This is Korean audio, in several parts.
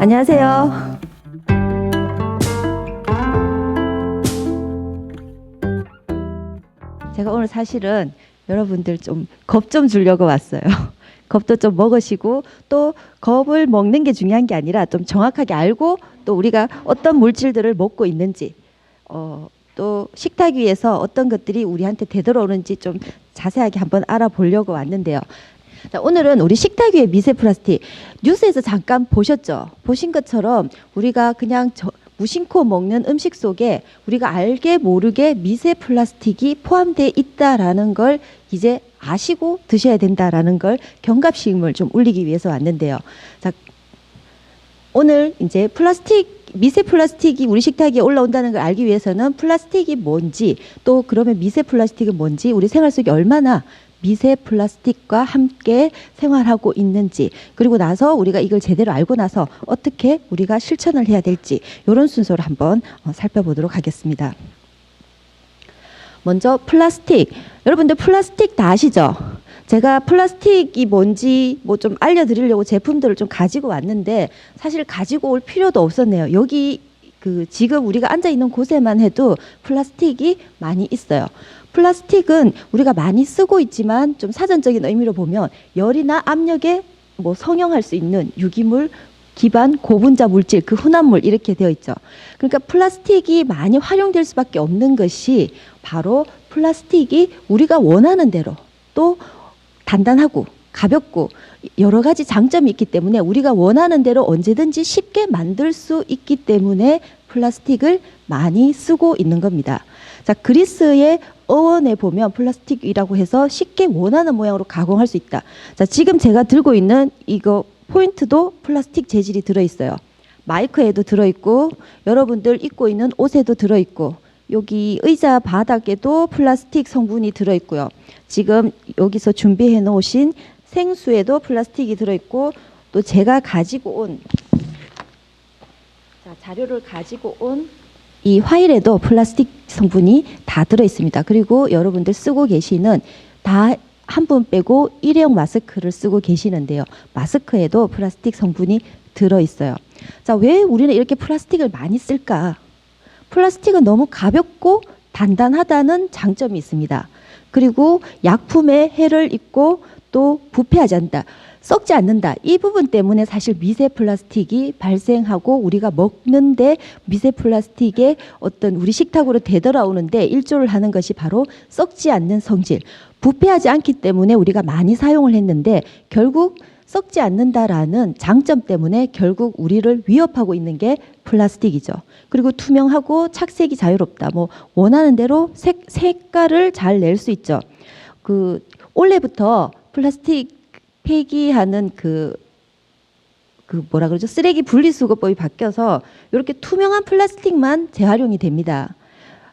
안녕하세요. 제가 오늘 사실은 여러분들 좀 겁 좀 주려고 왔어요. 겁도 좀 먹으시고, 또 겁을 먹는 게 중요한 게 아니라 좀 정확하게 알고, 또 우리가 어떤 물질들을 먹고 있는지, 또 식탁 위에서 어떤 것들이 우리한테 되돌아오는지 좀 자세하게 한번 알아보려고 왔는데요. 자, 오늘은 우리 식탁 위의 미세 플라스틱, 뉴스에서 잠깐 보셨죠? 보신 것처럼 우리가 그냥 무심코 먹는 음식 속에 우리가 알게 모르게 미세 플라스틱이 포함되어 있다라는 걸 이제 아시고 드셔야 된다라는 걸 경각심을 좀 울리기 위해서 왔는데요. 자, 오늘 이제 미세 플라스틱이 우리 식탁에 올라온다는 걸 알기 위해서는 플라스틱이 뭔지, 또 그러면 미세 플라스틱은 뭔지, 우리 생활 속에 얼마나 미세 플라스틱과 함께 생활하고 있는지, 그리고 나서 우리가 이걸 제대로 알고 나서 어떻게 우리가 실천을 해야 될지, 이런 순서로 한번 살펴보도록 하겠습니다. 먼저 플라스틱. 여러분들 플라스틱 다 아시죠? 제가 플라스틱이 뭔지 뭐 좀 알려드리려고 제품들을 좀 가지고 왔는데, 사실 가지고 올 필요도 없었네요. 여기 지금 우리가 앉아 있는 곳에만 해도 플라스틱이 많이 있어요. 플라스틱은 우리가 많이 쓰고 있지만 좀 사전적인 의미로 보면 열이나 압력에 뭐 성형할 수 있는 유기물, 기반, 고분자 물질, 그 혼합물 이렇게 되어 있죠. 그러니까 플라스틱이 많이 활용될 수밖에 없는 것이 바로 플라스틱이 우리가 원하는 대로, 또 단단하고 가볍고 여러 가지 장점이 있기 때문에 우리가 원하는 대로 언제든지 쉽게 만들 수 있기 때문에 플라스틱을 많이 쓰고 있는 겁니다. 자, 그리스의 어원에 보면 플라스틱이라고 해서 쉽게 원하는 모양으로 가공할 수 있다. 자, 지금 제가 들고 있는 이거 포인트도 플라스틱 재질이 들어있어요. 마이크에도 들어있고, 여러분들 입고 있는 옷에도 들어있고, 여기 의자 바닥에도 플라스틱 성분이 들어있고요. 지금 여기서 준비해 놓으신 생수에도 플라스틱이 들어있고, 또 제가 가지고 온 자료를 가지고 온 이 화일에도 플라스틱 성분이 다 들어있습니다. 그리고 여러분들 쓰고 계시는 다 한 분 빼고 일회용 마스크를 쓰고 계시는데요. 마스크에도 플라스틱 성분이 들어있어요. 자, 왜 우리는 이렇게 플라스틱을 많이 쓸까? 플라스틱은 너무 가볍고 단단하다는 장점이 있습니다. 그리고 약품에 해를 입고 또 부패하지 않는다, 썩지 않는다. 이 부분 때문에 사실 미세 플라스틱이 발생하고 우리가 먹는데 미세 플라스틱의 어떤 우리 식탁으로 되돌아오는데 일조를 하는 것이 바로 썩지 않는 성질, 부패하지 않기 때문에 우리가 많이 사용을 했는데, 결국 썩지 않는다라는 장점 때문에 결국 우리를 위협하고 있는 게 플라스틱이죠. 그리고 투명하고 착색이 자유롭다. 뭐 원하는 대로 색깔을 잘 낼 수 있죠. 올해부터 플라스틱 폐기하는 뭐라 그러죠? 쓰레기 분리수거법이 바뀌어서 이렇게 투명한 플라스틱만 재활용이 됩니다.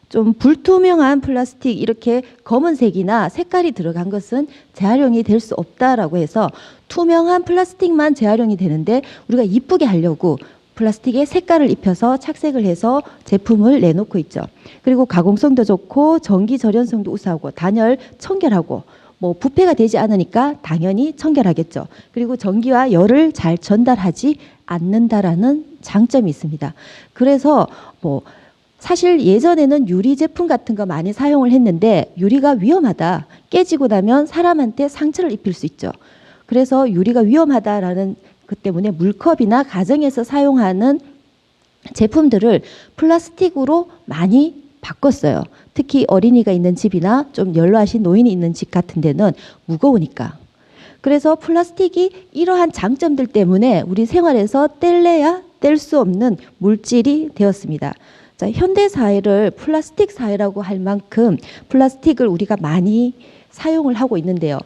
좀 불투명한 플라스틱, 이렇게 검은색이나 색깔이 들어간 것은 재활용이 될 수 없다라고 해서 투명한 플라스틱만 재활용이 되는데, 우리가 이쁘게 하려고 플라스틱에 색깔을 입혀서 착색을 해서 제품을 내놓고 있죠. 그리고 가공성도 좋고 전기 절연성도 우수하고 단열 청결하고, 뭐 부패가 되지 않으니까 당연히 청결하겠죠. 그리고 전기와 열을 잘 전달하지 않는다라는 장점이 있습니다. 그래서 뭐 사실 예전에는 유리 제품 같은 거 많이 사용을 했는데, 유리가 위험하다, 깨지고 나면 사람한테 상처를 입힐 수 있죠. 그래서 유리가 위험하다라는 것 때문에 물컵이나 가정에서 사용하는 제품들을 플라스틱으로 많이 바꿨어요. 특히 어린이가 있는 집이나 좀 연로하신 노인이 있는 집 같은 데는 무거우니까. 그래서 플라스틱이 이러한 장점들 때문에 우리 생활에서 뗄래야 뗄 수 없는 물질이 되었습니다. 자, 현대 사회를 플라스틱 사회라고 할 만큼 플라스틱을 우리가 많이 사용을 하고 있는데요.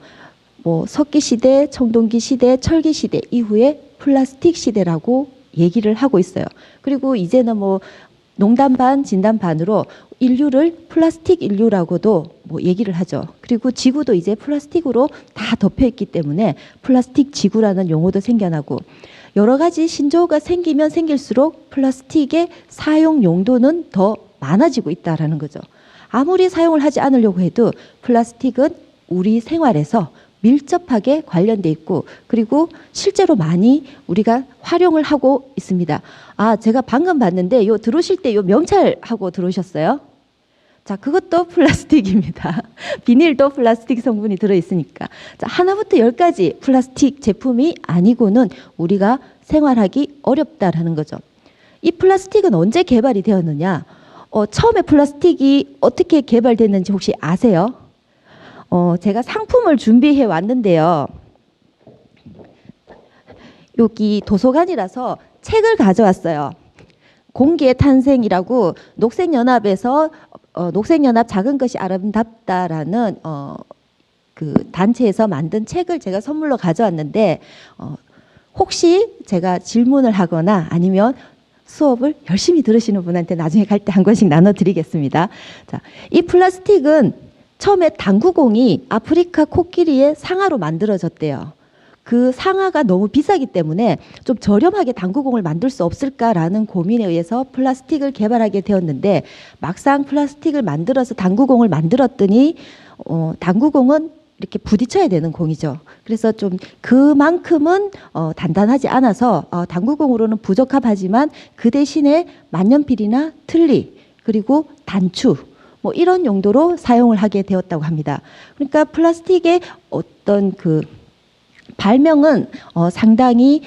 뭐 석기 시대, 청동기 시대, 철기 시대 이후에 플라스틱 시대라고 얘기를 하고 있어요. 그리고 이제는 뭐 농담 반 진담 반으로 인류를 플라스틱 인류라고도 뭐 얘기를 하죠. 그리고 지구도 이제 플라스틱으로 다 덮여 있기 때문에 플라스틱 지구라는 용어도 생겨나고, 여러 가지 신조어가 생기면 생길수록 플라스틱의 사용 용도는 더 많아지고 있다라는 거죠. 아무리 사용을 하지 않으려고 해도 플라스틱은 우리 생활에서 밀접하게 관련돼 있고 그리고 실제로 많이 우리가 활용을 하고 있습니다. 아, 제가 방금 봤는데 요 들어오실 때 요 명찰하고 들어오셨어요? 자, 그것도 플라스틱입니다. 비닐도 플라스틱 성분이 들어있으니까. 자, 하나부터 10까지 플라스틱 제품이 아니고는 우리가 생활하기 어렵다라는 거죠. 이 플라스틱은 언제 개발이 되었느냐? 처음에 플라스틱이 어떻게 개발됐는지 혹시 아세요? 제가 상품을 준비해 왔는데요. 여기 도서관이라서 책을 가져왔어요. 공기의 탄생이라고 녹색연합에서 녹색연합 작은 것이 아름답다라는 그 단체에서 만든 책을 제가 선물로 가져왔는데 혹시 제가 질문을 하거나 아니면 수업을 열심히 들으시는 분한테 나중에 갈 때 한 권씩 나눠드리겠습니다. 자, 이 플라스틱은 처음에 당구공이 아프리카 코끼리의 상아로 만들어졌대요. 그 상아가 너무 비싸기 때문에 좀 저렴하게 당구공을 만들 수 없을까라는 고민에 의해서 플라스틱을 개발하게 되었는데 막상 플라스틱을 만들어서 당구공을 만들었더니 당구공은 이렇게 부딪혀야 되는 공이죠. 그래서 좀 그만큼은 단단하지 않아서 당구공으로는 부적합하지만 그 대신에 만년필이나 틀니 그리고 단추 뭐 이런 용도로 사용을 하게 되었다고 합니다. 그러니까 플라스틱의 어떤 그 발명은 상당히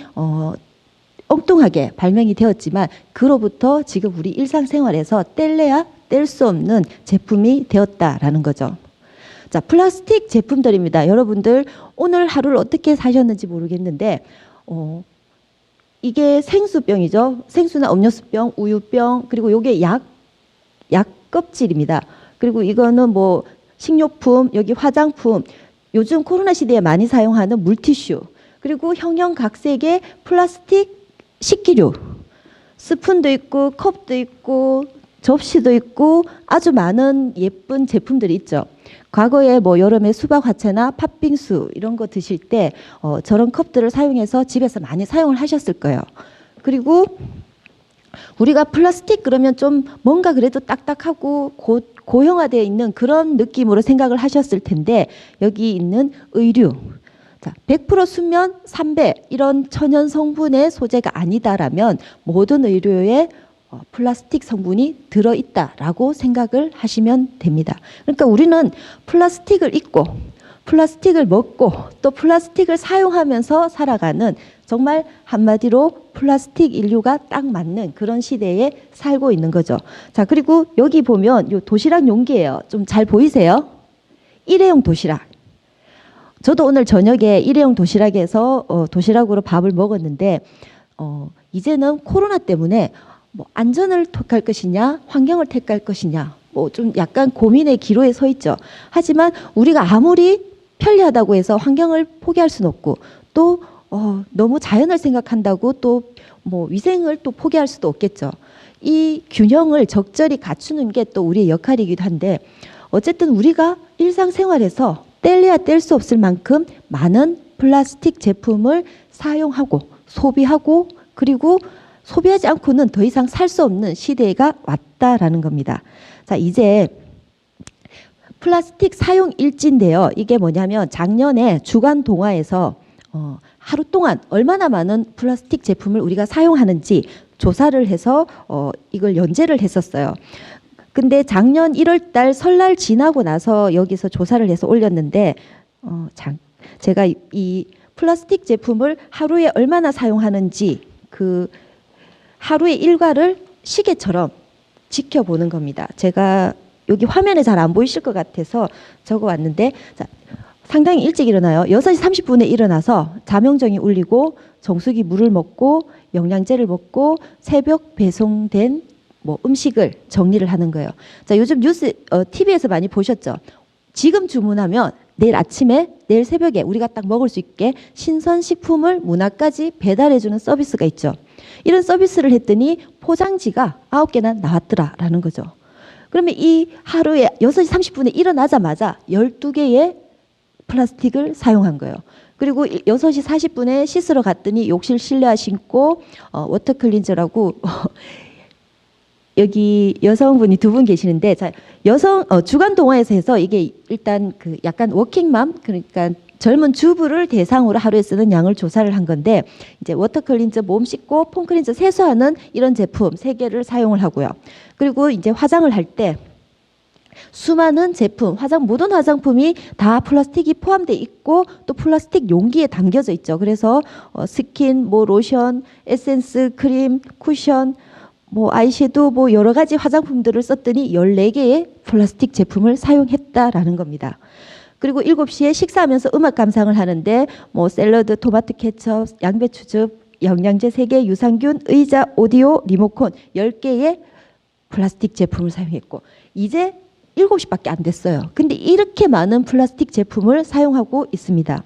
엉뚱하게 발명이 되었지만 그로부터 지금 우리 일상생활에서 뗄래야 뗄 수 없는 제품이 되었다라는 거죠. 자, 플라스틱 제품들입니다. 여러분들 오늘 하루를 어떻게 사셨는지 모르겠는데 이게 생수병이죠. 생수나 음료수병, 우유병, 그리고 요게 약 껍질입니다. 그리고 이거는 뭐 식료품, 여기 화장품, 요즘 코로나 시대에 많이 사용하는 물티슈, 그리고 형형각색의 플라스틱 식기류, 스푼도 있고 컵도 있고 접시도 있고 아주 많은 예쁜 제품들이 있죠. 과거에 뭐 여름에 수박 화채나 팥빙수 이런 거 드실 때 저런 컵들을 사용해서 집에서 많이 사용을 하셨을 거예요. 그리고 우리가 플라스틱 그러면 좀 뭔가 그래도 딱딱하고 고형화되어 있는 그런 느낌으로 생각을 하셨을 텐데 여기 있는 의류, 자, 100% 순면, 삼배 이런 천연 성분의 소재가 아니다라면 모든 의류에 플라스틱 성분이 들어있다라고 생각을 하시면 됩니다. 그러니까 우리는 플라스틱을 입고 플라스틱을 먹고 또 플라스틱을 사용하면서 살아가는 정말 한마디로 플라스틱 인류가 딱 맞는 그런 시대에 살고 있는 거죠. 자, 그리고 여기 보면 요 도시락 용기예요. 좀 잘 보이세요? 일회용 도시락. 저도 오늘 저녁에 일회용 도시락에서 도시락으로 밥을 먹었는데 이제는 코로나 때문에 뭐 안전을 택할 것이냐 환경을 택할 것이냐 뭐 좀 약간 고민의 기로에 서 있죠. 하지만 우리가 아무리 편리하다고 해서 환경을 포기할 수는 없고 또 너무 자연을 생각한다고 또 뭐 위생을 또 포기할 수도 없겠죠. 이 균형을 적절히 갖추는 게 또 우리의 역할이기도 한데 어쨌든 우리가 일상생활에서 뗄래야 뗄 수 없을 만큼 많은 플라스틱 제품을 사용하고 소비하고 그리고 소비하지 않고는 더 이상 살 수 없는 시대가 왔다라는 겁니다. 자, 이제 플라스틱 사용 일지인데요. 이게 뭐냐면 작년에 주간 동화에서 하루 동안 얼마나 많은 플라스틱 제품을 우리가 사용하는지 조사를 해서 이걸 연재를 했었어요. 근데 작년 1월 달 설날 지나고 나서 여기서 조사를 해서 올렸는데 제가 이 플라스틱 제품을 하루에 얼마나 사용하는지 그 하루의 일과를 시계처럼 지켜보는 겁니다. 제가 여기 화면에 잘 안 보이실 것 같아서 적어 왔는데 자, 상당히 일찍 일어나요. 6시 30분에 일어나서 자명정이 울리고 정수기 물을 먹고 영양제를 먹고 새벽 배송된 뭐 음식을 정리를 하는 거예요. 자, 요즘 뉴스 TV에서 많이 보셨죠? 지금 주문하면 내일 아침에 내일 새벽에 우리가 딱 먹을 수 있게 신선식품을 문 앞까지 배달해주는 서비스가 있죠. 이런 서비스를 했더니 포장지가 9개나 나왔더라라는 거죠. 그러면 이 하루에 6시 30분에 일어나자마자 12개의 플라스틱을 사용한 거예요. 그리고 6시 40분에 씻으러 갔더니 욕실 실내화 신고 워터 클린저라고 여기 여성분이 2분 계시는데 자, 여성 주간 동화에서 해서 이게 일단 그 약간 워킹맘 그러니까 젊은 주부를 대상으로 하루에 쓰는 양을 조사를 한 건데 이제 워터 클린저, 몸 씻고 폼 클린저 세수하는 이런 제품 3개를 사용을 하고요. 그리고 이제 화장을 할 때 수많은 제품, 모든 화장품이 다 플라스틱이 포함되어 있고 또 플라스틱 용기에 담겨져 있죠. 그래서 스킨, 뭐 로션, 에센스, 크림, 쿠션, 뭐 아이섀도우, 뭐 여러 가지 화장품들을 썼더니 14개의 플라스틱 제품을 사용했다라는 겁니다. 그리고 7시에 식사하면서 음악 감상을 하는데 뭐 샐러드, 토마토 케첩, 양배추즙, 영양제 3개, 유산균, 의자, 오디오, 리모컨 10개의 플라스틱 제품을 사용했고 이제 7시밖에 안 됐어요. 근데 이렇게 많은 플라스틱 제품을 사용하고 있습니다.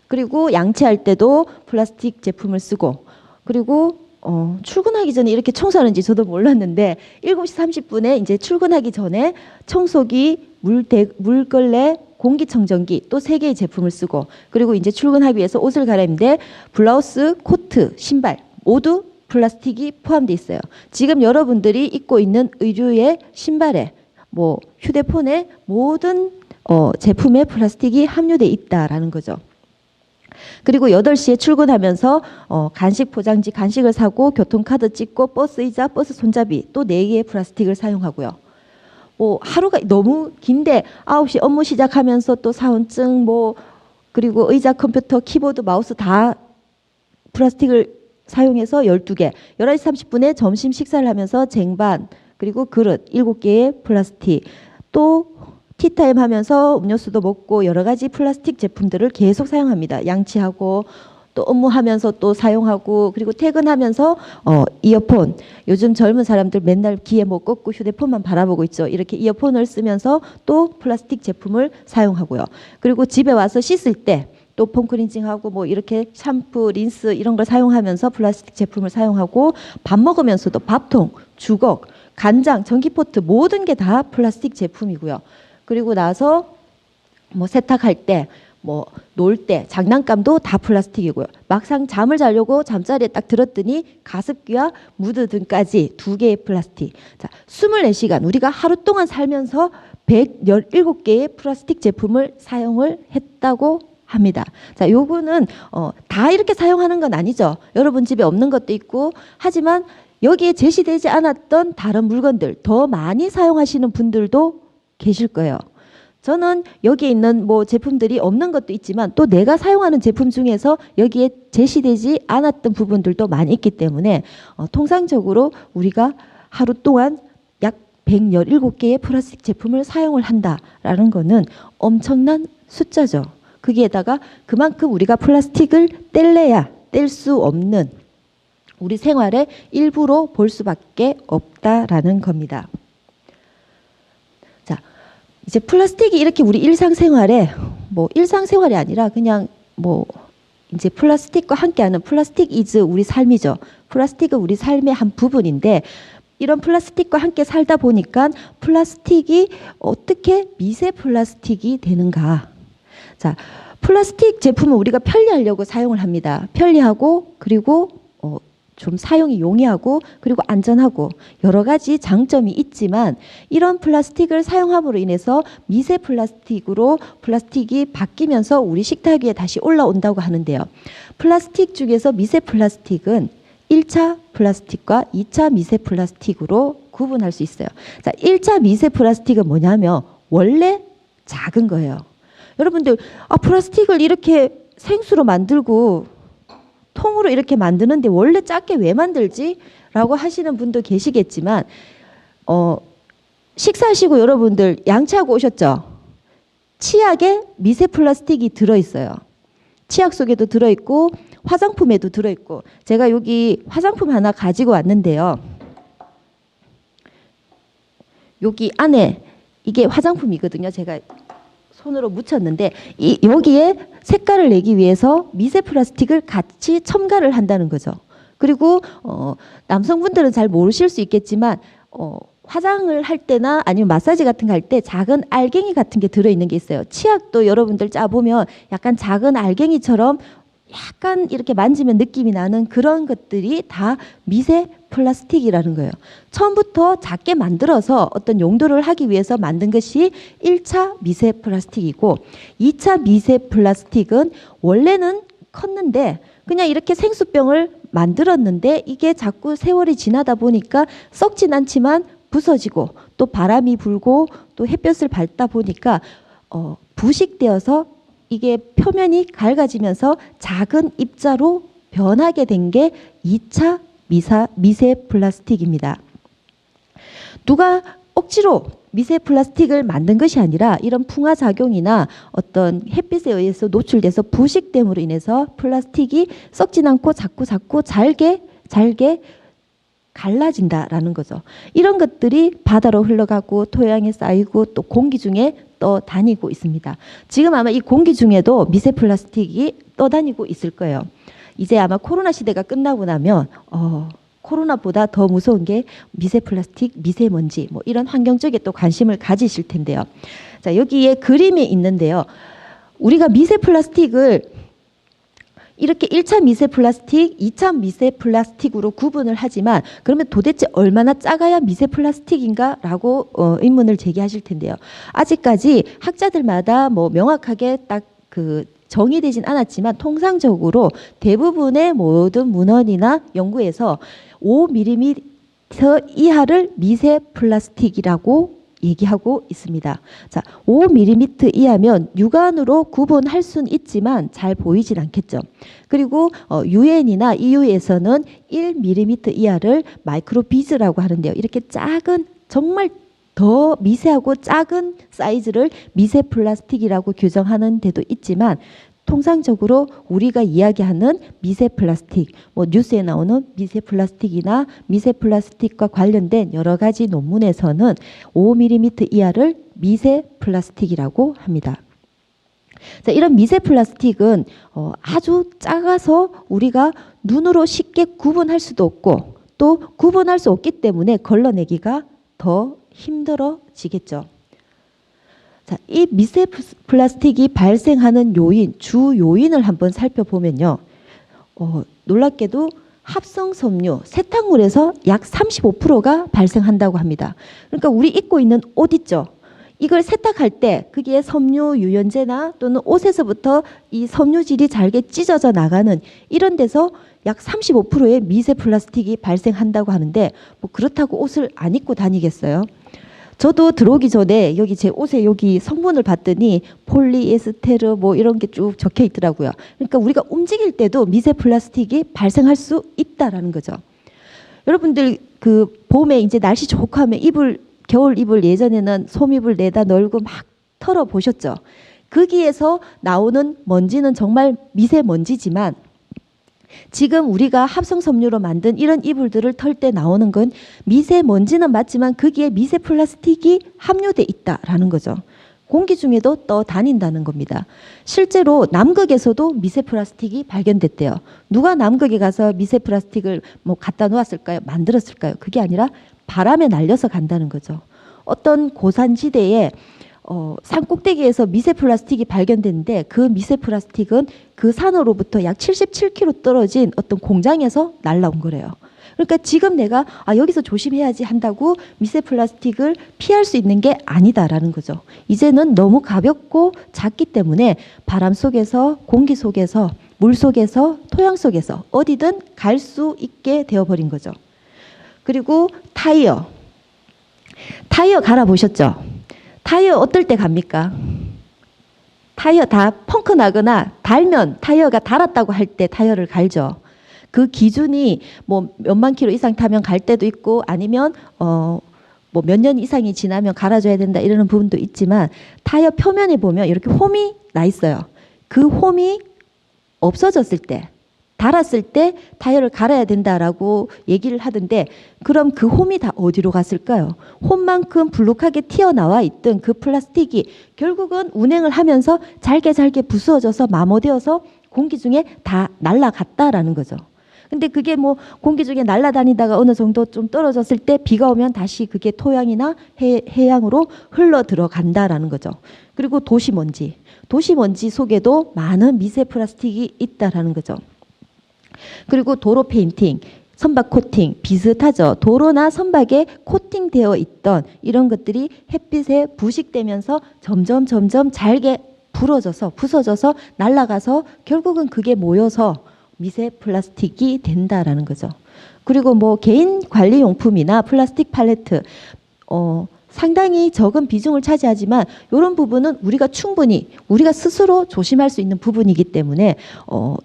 그리고 양치할 때도 플라스틱 제품을 쓰고 그리고 출근하기 전에 이렇게 청소하는지 저도 몰랐는데 7시 30분에 이제 출근하기 전에 청소기, 물걸레, 공기청정기 또 3개의 제품을 쓰고 그리고 이제 출근하기 위해서 옷을 갈아입는데 블라우스, 코트, 신발 모두 플라스틱이 포함되어 있어요. 지금 여러분들이 입고 있는 의류의 신발에 뭐 휴대폰에 모든 제품에 플라스틱이 함유되어 있다라는 거죠. 그리고 8시에 출근하면서 간식 포장지 간식을 사고 교통카드 찍고 버스 의자, 버스 손잡이 또 4개의 플라스틱을 사용하고요. 뭐 하루가 너무 긴데 9시 업무 시작하면서 또 사원증 뭐 그리고 의자, 컴퓨터, 키보드, 마우스 다 플라스틱을 사용해서 12개. 11시 30분에 점심 식사를 하면서 쟁반 그리고 그릇 7개의 플라스틱 또 티타임 하면서 음료수도 먹고 여러 가지 플라스틱 제품들을 계속 사용합니다. 양치하고 또 업무하면서 또 사용하고 그리고 퇴근하면서 이어폰 요즘 젊은 사람들 맨날 귀에 못 꽂고 휴대폰만 바라보고 있죠. 이렇게 이어폰을 쓰면서 또 플라스틱 제품을 사용하고요. 그리고 집에 와서 씻을 때 또 폼클렌징하고 뭐 이렇게 샴푸, 린스 이런 걸 사용하면서 플라스틱 제품을 사용하고 밥 먹으면서도 밥통, 주걱, 간장, 전기포트 모든 게 다 플라스틱 제품이고요. 그리고 나서 뭐 세탁할 때, 뭐 놀 때, 장난감도 다 플라스틱이고요. 막상 잠을 자려고 잠자리에 딱 들었더니 가습기와 무드 등까지 2개의 플라스틱. 자, 24시간 우리가 하루 동안 살면서 117개의 플라스틱 제품을 사용을 했다고 합니다. 자, 요거는 다 이렇게 사용하는 건 아니죠. 여러분 집에 없는 것도 있고 하지만 여기에 제시되지 않았던 다른 물건들 더 많이 사용하시는 분들도 계실 거예요. 저는 여기에 있는 뭐 제품들이 없는 것도 있지만 또 내가 사용하는 제품 중에서 여기에 제시되지 않았던 부분들도 많이 있기 때문에 통상적으로 우리가 하루 동안 약 117개의 플라스틱 제품을 사용을 한다라는 거는 엄청난 숫자죠. 거기에다가 그만큼 우리가 플라스틱을 뗄래야 뗄 수 없는 우리 생활의 일부로 볼 수밖에 없다라는 겁니다. 자, 이제 플라스틱이 이렇게 우리 일상생활에 뭐 일상생활이 아니라 그냥 뭐 이제 플라스틱과 함께하는 플라스틱 이즈 우리 삶이죠. 플라스틱은 우리 삶의 한 부분인데 이런 플라스틱과 함께 살다 보니까 플라스틱이 어떻게 미세 플라스틱이 되는가? 자, 플라스틱 제품은 우리가 편리하려고 사용을 합니다. 편리하고 그리고 좀 사용이 용이하고 그리고 안전하고 여러 가지 장점이 있지만 이런 플라스틱을 사용함으로 인해서 미세 플라스틱으로 플라스틱이 바뀌면서 우리 식탁 위에 다시 올라온다고 하는데요. 플라스틱 중에서 미세 플라스틱은 1차 플라스틱과 2차 미세 플라스틱으로 구분할 수 있어요. 자, 1차 미세 플라스틱은 뭐냐면 원래 작은 거예요. 여러분들 플라스틱을 이렇게 생수로 만들고 통으로 이렇게 만드는데 원래 작게 왜 만들지? 라고 하시는 분도 계시겠지만 식사하시고 여러분들 양치하고 오셨죠? 치약에 미세 플라스틱이 들어있어요. 치약 속에도 들어있고 화장품에도 들어있고 제가 여기 화장품 하나 가지고 왔는데요. 여기 안에 이게 화장품이거든요. 제가 손으로 묻혔는데 여기에 색깔을 내기 위해서 미세 플라스틱을 같이 첨가를 한다는 거죠. 그리고 남성분들은 잘 모르실 수 있겠지만 화장을 할 때나 아니면 마사지 같은 거 할 때 작은 알갱이 같은 게 들어있는 게 있어요. 치약도 여러분들 짜보면 약간 작은 알갱이처럼 약간 이렇게 만지면 느낌이 나는 그런 것들이 다 미세 플라스틱이라는 거예요. 처음부터 작게 만들어서 어떤 용도를 하기 위해서 만든 것이 1차 미세 플라스틱이고 2차 미세 플라스틱은 원래는 컸는데 그냥 이렇게 생수병을 만들었는데 이게 자꾸 세월이 지나다 보니까 썩진 않지만 부서지고 또 바람이 불고 또 햇볕을 받다 보니까 부식되어서 이게 표면이 갈라지면서 작은 입자로 변하게 된 게 2차 미세 플라스틱입니다. 누가 억지로 미세 플라스틱을 만든 것이 아니라 이런 풍화작용이나 어떤 햇빛에 의해서 노출돼서 부식됨으로 인해서 플라스틱이 썩진 않고 자꾸 잘게 갈라진다라는 거죠. 이런 것들이 바다로 흘러가고 토양에 쌓이고 또 공기 중에 떠다니고 있습니다. 지금 아마 이 공기 중에도 미세 플라스틱이 떠다니고 있을 거예요. 이제 아마 코로나 시대가 끝나고 나면 코로나보다 더 무서운 게 미세 플라스틱, 미세먼지 뭐 이런 환경 쪽에 또 관심을 가지실 텐데요. 자, 여기에 그림이 있는데요. 우리가 미세 플라스틱을 이렇게 1차 미세 플라스틱, 2차 미세 플라스틱으로 구분을 하지만 그러면 도대체 얼마나 작아야 미세 플라스틱인가라고 의문을 제기하실 텐데요. 아직까지 학자들마다 뭐 명확하게 딱 그 정의되진 않았지만 통상적으로 대부분의 모든 문헌이나 연구에서 5mm 이하를 미세 플라스틱이라고 얘기하고 있습니다. 자, 5mm 이하면 육안으로 구분할 수는 있지만 잘 보이질 않겠죠. 그리고 UN이나 EU에서는 1mm 이하를 마이크로비즈라고 하는데요. 이렇게 작은 정말 더 미세하고 작은 사이즈를 미세 플라스틱이라고 규정하는 데도 있지만 통상적으로 우리가 이야기하는 미세 플라스틱, 뭐 뉴스에 나오는 미세 플라스틱이나 미세 플라스틱과 관련된 여러 가지 논문에서는 5mm 이하를 미세 플라스틱이라고 합니다. 자, 이런 미세 플라스틱은 아주 작아서 우리가 눈으로 쉽게 구분할 수도 없고 또 구분할 수 없기 때문에 걸러내기가 더 힘들어지겠죠. 자, 이 미세 플라스틱이 발생하는 요인, 주 요인을 한번 살펴보면요. 놀랍게도 합성섬유, 세탁물에서 약 35%가 발생한다고 합니다. 그러니까 우리 입고 있는 옷 있죠. 이걸 세탁할 때 그게 섬유 유연제나 또는 옷에서부터 이 섬유질이 잘게 찢어져 나가는 이런 데서 약 35%의 미세 플라스틱이 발생한다고 하는데 뭐 그렇다고 옷을 안 입고 다니겠어요? 저도 들어오기 전에 여기 제 옷에 여기 성분을 봤더니 폴리에스테르 뭐 이런 게 쭉 적혀 있더라고요. 그러니까 우리가 움직일 때도 미세 플라스틱이 발생할 수 있다라는 거죠. 여러분들 그 봄에 이제 날씨 좋고 하면 겨울 이불 예전에는 솜이불 내다 널고 막 털어 보셨죠? 거기에서 나오는 먼지는 정말 미세먼지지만 지금 우리가 합성섬유로 만든 이런 이불들을 털 때 나오는 건 미세먼지는 맞지만 거기에 미세 플라스틱이 함유돼 있다라는 거죠. 공기 중에도 떠다닌다는 겁니다. 실제로 남극에서도 미세 플라스틱이 발견됐대요. 누가 남극에 가서 미세 플라스틱을 뭐 갖다 놓았을까요? 만들었을까요? 그게 아니라 바람에 날려서 간다는 거죠. 어떤 고산지대에 산 꼭대기에서 미세 플라스틱이 발견됐는데 그 미세 플라스틱은 그 산으로부터 약 77km 떨어진 어떤 공장에서 날라온 거래요. 그러니까 지금 내가 여기서 조심해야지 한다고 미세 플라스틱을 피할 수 있는 게 아니다라는 거죠. 이제는 너무 가볍고 작기 때문에 바람 속에서 공기 속에서 물 속에서 토양 속에서 어디든 갈 수 있게 되어버린 거죠. 그리고 타이어 갈아보셨죠? 타이어 어떨 때 갑니까? 타이어 다 펑크 나거나 달면 타이어가 달았다고 할 때 타이어를 갈죠. 그 기준이 뭐 몇만 킬로 이상 타면 갈 때도 있고 아니면 뭐 몇 년 이상이 지나면 갈아줘야 된다 이러는 부분도 있지만 타이어 표면에 보면 이렇게 홈이 나 있어요. 그 홈이 없어졌을 때 달았을 때 타이어를 갈아야 된다라고 얘기를 하던데 그럼 그 홈이 다 어디로 갔을까요? 홈만큼 불룩하게 튀어나와 있던 그 플라스틱이 결국은 운행을 하면서 잘게 부수어져서 마모되어서 공기 중에 다 날아갔다라는 거죠. 근데 그게 뭐 공기 중에 날아다니다가 어느 정도 좀 떨어졌을 때 비가 오면 다시 그게 토양이나 해양으로 흘러 들어간다라는 거죠. 그리고 도시먼지. 도시먼지 속에도 많은 미세 플라스틱이 있다라는 거죠. 그리고 도로 페인팅, 선박 코팅 비슷하죠. 도로나 선박에 코팅되어 있던 이런 것들이 햇빛에 부식되면서 점점 잘게 부서져서 날아가서 결국은 그게 모여서 미세 플라스틱이 된다라는 거죠. 그리고 뭐 개인 관리 용품이나 플라스틱 팔레트 상당히 적은 비중을 차지하지만 이런 부분은 우리가 스스로 조심할 수 있는 부분이기 때문에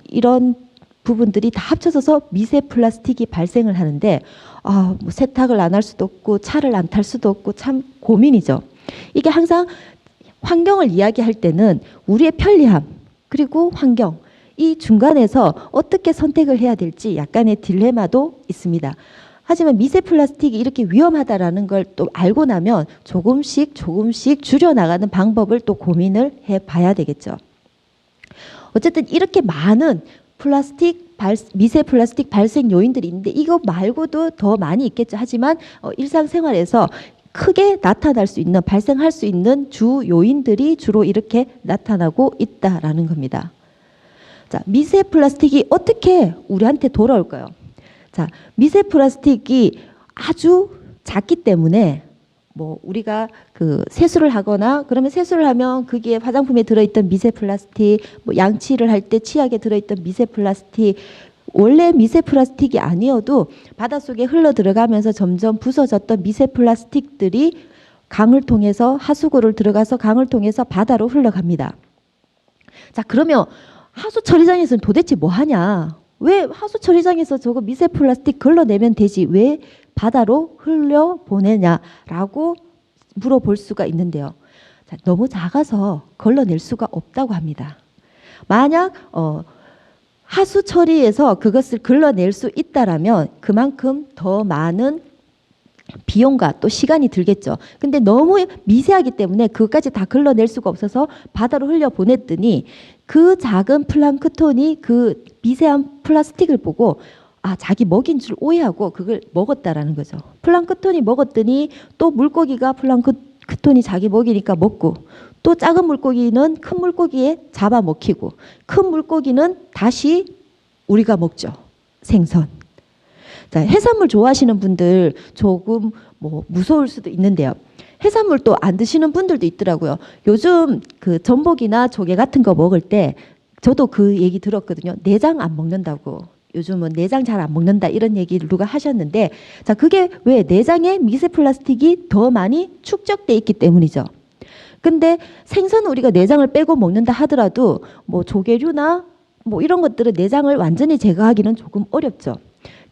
이런 부분들이 다 합쳐져서 미세 플라스틱이 발생을 하는데 뭐 세탁을 안 할 수도 없고 차를 안 탈 수도 없고 참 고민이죠. 이게 항상 환경을 이야기할 때는 우리의 편리함 그리고 환경 이 중간에서 어떻게 선택을 해야 될지 약간의 딜레마도 있습니다. 하지만 미세 플라스틱이 이렇게 위험하다라는 걸 또 알고 나면 조금씩 줄여나가는 방법을 또 고민을 해봐야 되겠죠. 어쨌든 이렇게 많은 미세 플라스틱 발생 요인들이 있는데 이거 말고도 더 많이 있겠죠. 하지만 일상생활에서 크게 나타날 수 있는 발생할 수 있는 주 요인들이 주로 이렇게 나타나고 있다라는 겁니다. 자, 미세 플라스틱이 어떻게 우리한테 돌아올까요? 자, 미세 플라스틱이 아주 작기 때문에 뭐 우리가 그 세수를 하거나 그러면 세수를 하면 그게 화장품에 들어있던 미세 플라스틱, 뭐 양치를 할 때 치약에 들어있던 미세 플라스틱, 원래 미세 플라스틱이 아니어도 바닷속에 흘러 들어가면서 점점 부서졌던 미세 플라스틱들이 강을 통해서 하수구를 들어가서 강을 통해서 바다로 흘러갑니다. 자, 그러면 하수 처리장에서는 도대체 뭐 하냐? 왜 하수 처리장에서 저거 미세 플라스틱 걸러내면 되지? 왜 바다로 흘려 보내냐라고 물어볼 수가 있는데요. 자, 너무 작아서 걸러낼 수가 없다고 합니다. 만약 하수 처리에서 그것을 걸러낼 수 있다라면 그만큼 더 많은 비용과 또 시간이 들겠죠. 근데 너무 미세하기 때문에 그것까지 다 걸러낼 수가 없어서 바다로 흘려 보냈더니 그 작은 플랑크톤이 그 미세한 플라스틱을 보고 자기 먹인 줄 오해하고 그걸 먹었다라는 거죠. 플랑크톤이 먹었더니 또 물고기가 플랑크톤이 자기 먹이니까 먹고 또 작은 물고기는 큰 물고기에 잡아먹히고 큰 물고기는 다시 우리가 먹죠. 생선. 자, 해산물 좋아하시는 분들 조금 뭐 무서울 수도 있는데요. 해산물 또 안 드시는 분들도 있더라고요. 요즘 그 전복이나 조개 같은 거 먹을 때 저도 그 얘기 들었거든요. 내장 안 먹는다고. 요즘은 내장 잘 안 먹는다 이런 얘기를 누가 하셨는데 자, 그게 왜 내장에 미세 플라스틱이 더 많이 축적돼 있기 때문이죠. 근데 생선은 우리가 내장을 빼고 먹는다 하더라도 뭐 조개류나 뭐 이런 것들은 내장을 완전히 제거하기는 조금 어렵죠.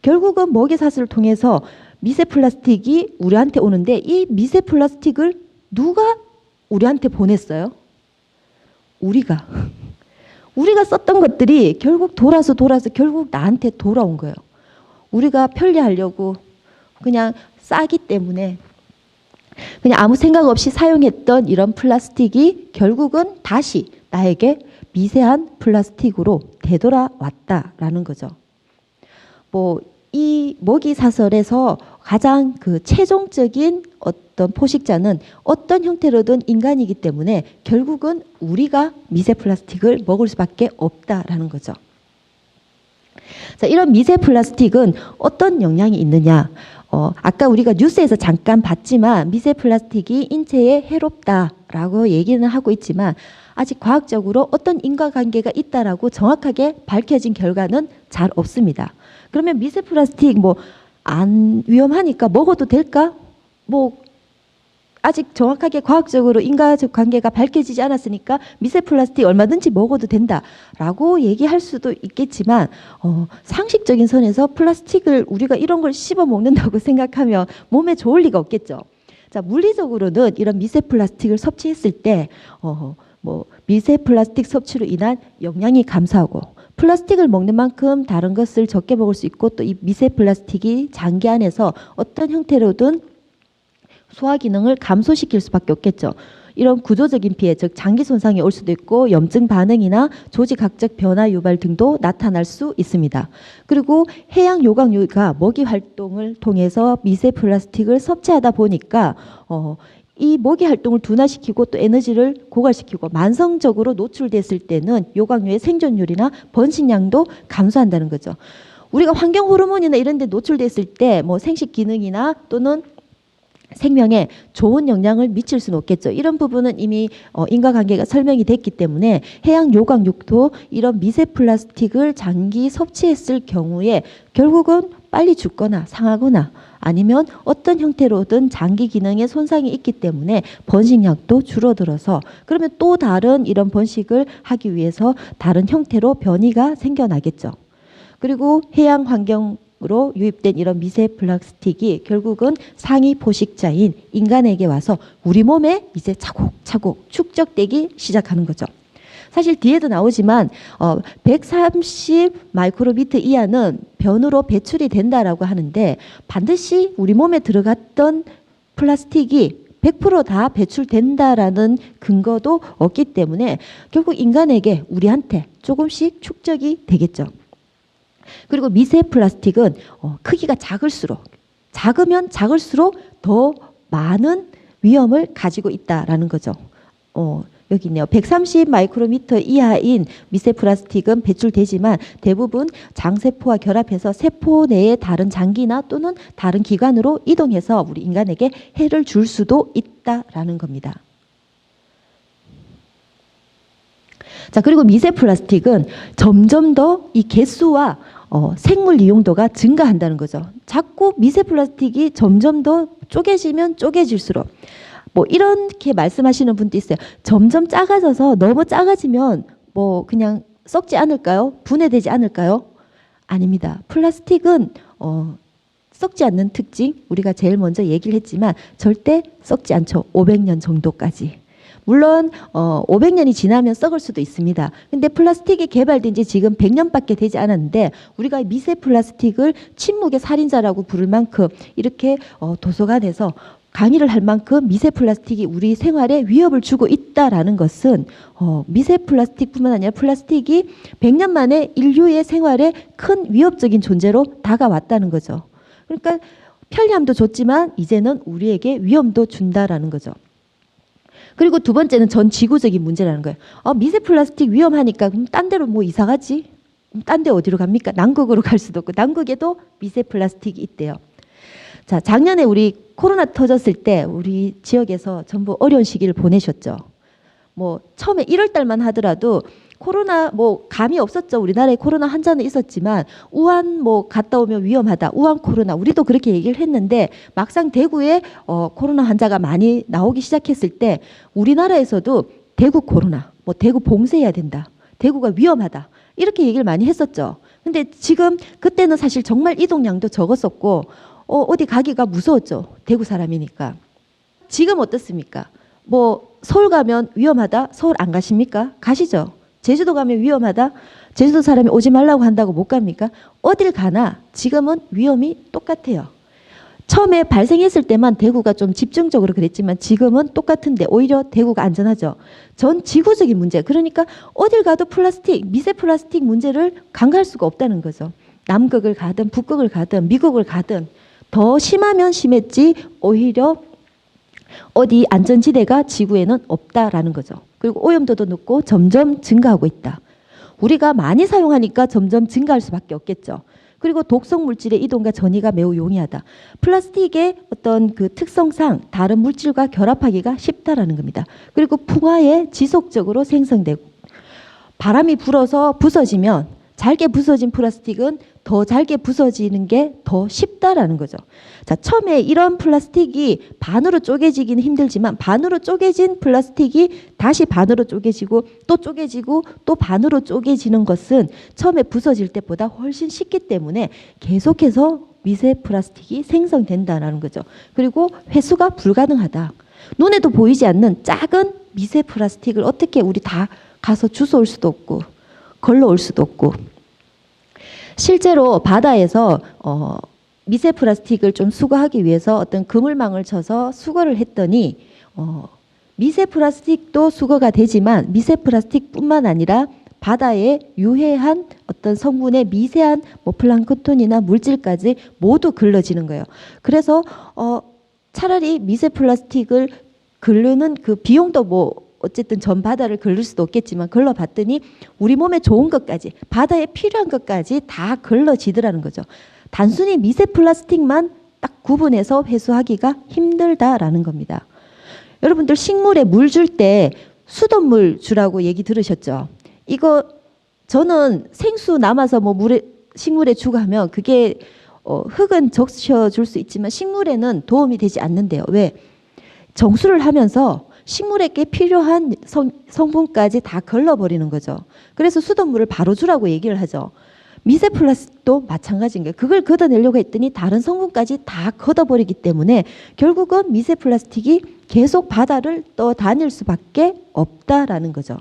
결국은 먹이사슬을 통해서 미세 플라스틱이 우리한테 오는데 이 미세 플라스틱을 누가 우리한테 보냈어요? 우리가 썼던 것들이 결국 돌아서 결국 나한테 돌아온 거예요. 우리가 편리하려고 그냥 싸기 때문에 그냥 아무 생각 없이 사용했던 이런 플라스틱이 결국은 다시 나에게 미세한 플라스틱으로 되돌아왔다라는 거죠. 뭐 이 먹이 사슬에서 가장 그 최종적인 어떤 포식자는 어떤 형태로든 인간이기 때문에 결국은 우리가 미세 플라스틱을 먹을 수밖에 없다라는 거죠. 자, 이런 미세 플라스틱은 어떤 영향이 있느냐? 아까 우리가 뉴스에서 잠깐 봤지만 미세 플라스틱이 인체에 해롭다라고 얘기는 하고 있지만 아직 과학적으로 어떤 인과관계가 있다라고 정확하게 밝혀진 결과는 잘 없습니다. 그러면 미세 플라스틱 뭐 안 위험하니까 먹어도 될까? 뭐 아직 정확하게 과학적으로 인과적 관계가 밝혀지지 않았으니까 미세 플라스틱 얼마든지 먹어도 된다라고 얘기할 수도 있겠지만 상식적인 선에서 플라스틱을 우리가 이런 걸 씹어 먹는다고 생각하면 몸에 좋을 리가 없겠죠. 자, 물리적으로는 이런 미세 플라스틱을 섭취했을 때 뭐 미세 플라스틱 섭취로 인한 영양이 감소하고 플라스틱을 먹는 만큼 다른 것을 적게 먹을 수 있고 또 이 미세 플라스틱이 장기 안에서 어떤 형태로든 소화 기능을 감소시킬 수밖에 없겠죠. 이런 구조적인 피해, 즉 장기 손상이 올 수도 있고 염증 반응이나 조직학적 변화 유발 등도 나타날 수 있습니다. 그리고 해양 요강류가 먹이 활동을 통해서 미세 플라스틱을 섭취하다 보니까 이 먹이 활동을 둔화시키고 또 에너지를 고갈시키고 만성적으로 노출됐을 때는 요강류의 생존율이나 번식량도 감소한다는 거죠. 우리가 환경 호르몬이나 이런 데 노출됐을 때 뭐 생식 기능이나 또는 생명에 좋은 영향을 미칠 수는 없겠죠. 이런 부분은 이미 인과관계가 설명이 됐기 때문에 해양 요강육도 이런 미세 플라스틱을 장기 섭취했을 경우에 결국은 빨리 죽거나 상하거나 아니면 어떤 형태로든 장기 기능에 손상이 있기 때문에 번식량도 줄어들어서 그러면 또 다른 이런 번식을 하기 위해서 다른 형태로 변이가 생겨나겠죠. 그리고 해양 환경으로 유입된 이런 미세 플라스틱이 결국은 상위 포식자인 인간에게 와서 우리 몸에 이제 차곡차곡 축적되기 시작하는 거죠. 사실 뒤에도 나오지만 130 마이크로미터 이하는 변으로 배출이 된다라고 하는데 반드시 우리 몸에 들어갔던 플라스틱이 100%다 배출된다라는 근거도 없기 때문에 결국 인간에게 우리한테 조금씩 축적이 되겠죠. 그리고 미세 플라스틱은 크기가 작으면 작을수록 더 많은 위험을 가지고 있다라는 거죠. 여기 있네요. 130 마이크로미터 이하인 미세 플라스틱은 배출되지만 대부분 장세포와 결합해서 세포 내의 다른 장기나 또는 다른 기관으로 이동해서 우리 인간에게 해를 줄 수도 있다라는 겁니다. 자, 그리고 미세 플라스틱은 점점 더 이 개수와 생물 이용도가 증가한다는 거죠. 자꾸 미세 플라스틱이 점점 더 쪼개지면 쪼개질수록 뭐 이렇게 말씀하시는 분도 있어요. 점점 작아져서 너무 작아지면 뭐 그냥 썩지 않을까요? 분해되지 않을까요? 아닙니다. 플라스틱은 썩지 않는 특징 우리가 제일 먼저 얘기를 했지만 절대 썩지 않죠. 500년 정도까지. 물론 500년이 지나면 썩을 수도 있습니다. 근데 플라스틱이 개발된 지 지금 100년밖에 되지 않았는데 우리가 미세 플라스틱을 침묵의 살인자라고 부를 만큼 이렇게 도서관에서 강의를 할 만큼 미세 플라스틱이 우리 생활에 위협을 주고 있다라는 것은 미세 플라스틱뿐만 아니라 플라스틱이 100년 만에 인류의 생활에 큰 위협적인 존재로 다가왔다는 거죠. 그러니까 편리함도 줬지만 이제는 우리에게 위험도 준다라는 거죠. 그리고 두 번째는 전 지구적인 문제라는 거예요. 미세 플라스틱 위험하니까 그럼 딴 데로 뭐 이사 가지? 딴 데 어디로 갑니까? 남극으로 갈 수도 없고 남극에도 미세 플라스틱이 있대요. 자, 작년에 우리 코로나 터졌을 때 우리 지역에서 전부 어려운 시기를 보내셨죠. 뭐 처음에 1월 달만 하더라도 코로나 뭐 감이 없었죠. 우리나라에 코로나 환자는 있었지만 우한 뭐 갔다 오면 위험하다. 우한 코로나 우리도 그렇게 얘기를 했는데 막상 대구에 코로나 환자가 많이 나오기 시작했을 때 우리나라에서도 대구 코로나 뭐 대구 봉쇄해야 된다. 대구가 위험하다. 이렇게 얘기를 많이 했었죠. 근데 지금 그때는 사실 정말 이동량도 적었었고 어디 가기가 무서웠죠. 대구 사람이니까. 지금 어떻습니까? 뭐 서울 가면 위험하다. 서울 안 가십니까? 가시죠. 제주도 가면 위험하다. 제주도 사람이 오지 말라고 한다고 못 갑니까? 어딜 가나 지금은 위험이 똑같아요. 처음에 발생했을 때만 대구가 좀 집중적으로 그랬지만 지금은 똑같은데 오히려 대구가 안전하죠. 전 지구적인 문제. 그러니까 어딜 가도 플라스틱, 미세 플라스틱 문제를 간과할 수가 없다는 거죠. 남극을 가든 북극을 가든 미국을 가든 더 심하면 심했지 오히려 어디 안전지대가 지구에는 없다라는 거죠. 그리고 오염도도 높고 점점 증가하고 있다. 우리가 많이 사용하니까 점점 증가할 수밖에 없겠죠. 그리고 독성 물질의 이동과 전이가 매우 용이하다. 플라스틱의 어떤 그 특성상 다른 물질과 결합하기가 쉽다라는 겁니다. 그리고 풍화에 지속적으로 생성되고 바람이 불어서 부서지면 잘게 부서진 플라스틱은 더 잘게 부서지는 게 더 쉽다라는 거죠. 자, 처음에 이런 플라스틱이 반으로 쪼개지기는 힘들지만 반으로 쪼개진 플라스틱이 다시 반으로 쪼개지고 또 반으로 쪼개지는 것은 처음에 부서질 때보다 훨씬 쉽기 때문에 계속해서 미세 플라스틱이 생성된다는 거죠. 그리고 회수가 불가능하다. 눈에도 보이지 않는 작은 미세 플라스틱을 어떻게 우리 다 가서 주워올 수도 없고 걸러올 수도 없고 실제로 바다에서 미세 플라스틱을 좀 수거하기 위해서 어떤 그물망을 쳐서 수거를 했더니 미세 플라스틱도 수거가 되지만 미세 플라스틱뿐만 아니라 바다에 유해한 어떤 성분의 미세한 뭐 플랑크톤이나 물질까지 모두 걸러지는 거예요. 그래서 차라리 미세 플라스틱을 걸르는 그 비용도 뭐 어쨌든 전 바다를 걸릴 수도 없겠지만 걸러봤더니 우리 몸에 좋은 것까지 바다에 필요한 것까지 다 걸러지더라는 거죠. 단순히 미세 플라스틱만 딱 구분해서 회수하기가 힘들다라는 겁니다. 여러분들 식물에 물 줄 때 수돗물 주라고 얘기 들으셨죠? 이거 저는 생수 남아서 뭐 식물에 주고 하면 그게 흙은 적셔줄 수 있지만 식물에는 도움이 되지 않는데요. 왜? 정수를 하면서 식물에게 필요한 성분까지 다 걸러버리는 거죠. 그래서 수돗물을 바로 주라고 얘기를 하죠. 미세 플라스틱도 마찬가지인 거예요. 그걸 걷어내려고 했더니 다른 성분까지 다 걷어버리기 때문에 결국은 미세 플라스틱이 계속 바다를 떠다닐 수밖에 없다라는 거죠.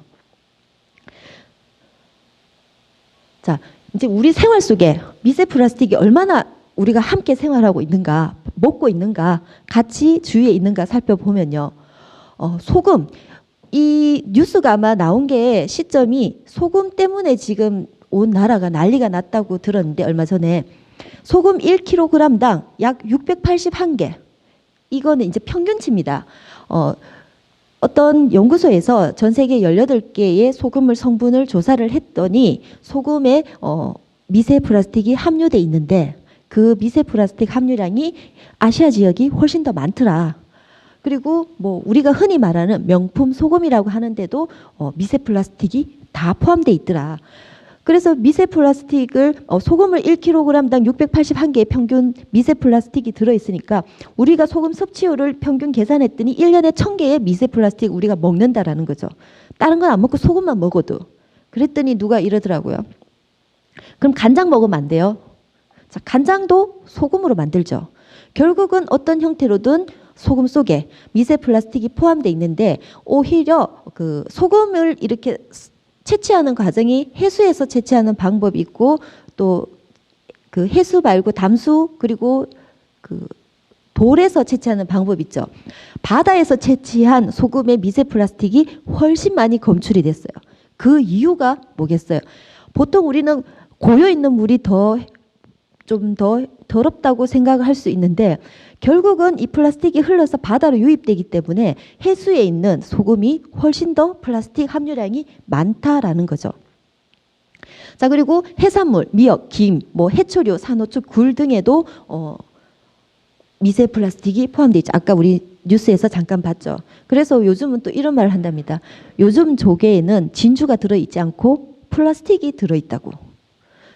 자, 이제 우리 생활 속에 미세 플라스틱이 얼마나 우리가 함께 생활하고 있는가, 먹고 있는가, 같이 주위에 있는가 살펴보면요. 소금, 이 뉴스가 아마 나온 게 시점이 소금 때문에 지금 온 나라가 난리가 났다고 들었는데 얼마 전에 소금 1kg당 약 681개. 이거는 이제 평균치입니다. 어떤 연구소에서 전 세계 18개의 소금물 성분을 조사를 했더니 소금에 미세 플라스틱이 함유돼 있는데 그 미세 플라스틱 함유량이 아시아 지역이 훨씬 더 많더라. 그리고 뭐 우리가 흔히 말하는 명품 소금이라고 하는데도 미세 플라스틱이 다 포함돼 있더라. 그래서 미세 플라스틱을 소금을 1kg당 681개의 평균 미세 플라스틱이 들어있으니까 우리가 소금 섭취율을 평균 계산했더니 1년에 1000개의 미세 플라스틱 우리가 먹는다라는 거죠. 다른 건 안 먹고 소금만 먹어도. 그랬더니 누가 이러더라고요. 그럼 간장 먹으면 안 돼요? 자, 간장도 소금으로 만들죠. 결국은 어떤 형태로든 소금 속에 미세 플라스틱이 포함되어 있는데 오히려 그 소금을 이렇게 채취하는 과정이 해수에서 채취하는 방법이 있고 또 그 해수 말고 담수 그리고 그 돌에서 채취하는 방법이 있죠. 바다에서 채취한 소금의 미세 플라스틱이 훨씬 많이 검출이 됐어요. 그 이유가 뭐겠어요? 보통 우리는 고여 있는 물이 좀 더 더럽다고 생각을 할 수 있는데 결국은 이 플라스틱이 흘러서 바다로 유입되기 때문에 해수에 있는 소금이 훨씬 더 플라스틱 함유량이 많다라는 거죠. 자, 그리고 해산물, 미역, 김, 뭐 해초류, 산호초, 굴 등에도 미세 플라스틱이 포함되어 있죠. 아까 우리 뉴스에서 잠깐 봤죠. 그래서 요즘은 또 이런 말을 한답니다. 요즘 조개에는 진주가 들어있지 않고 플라스틱이 들어있다고.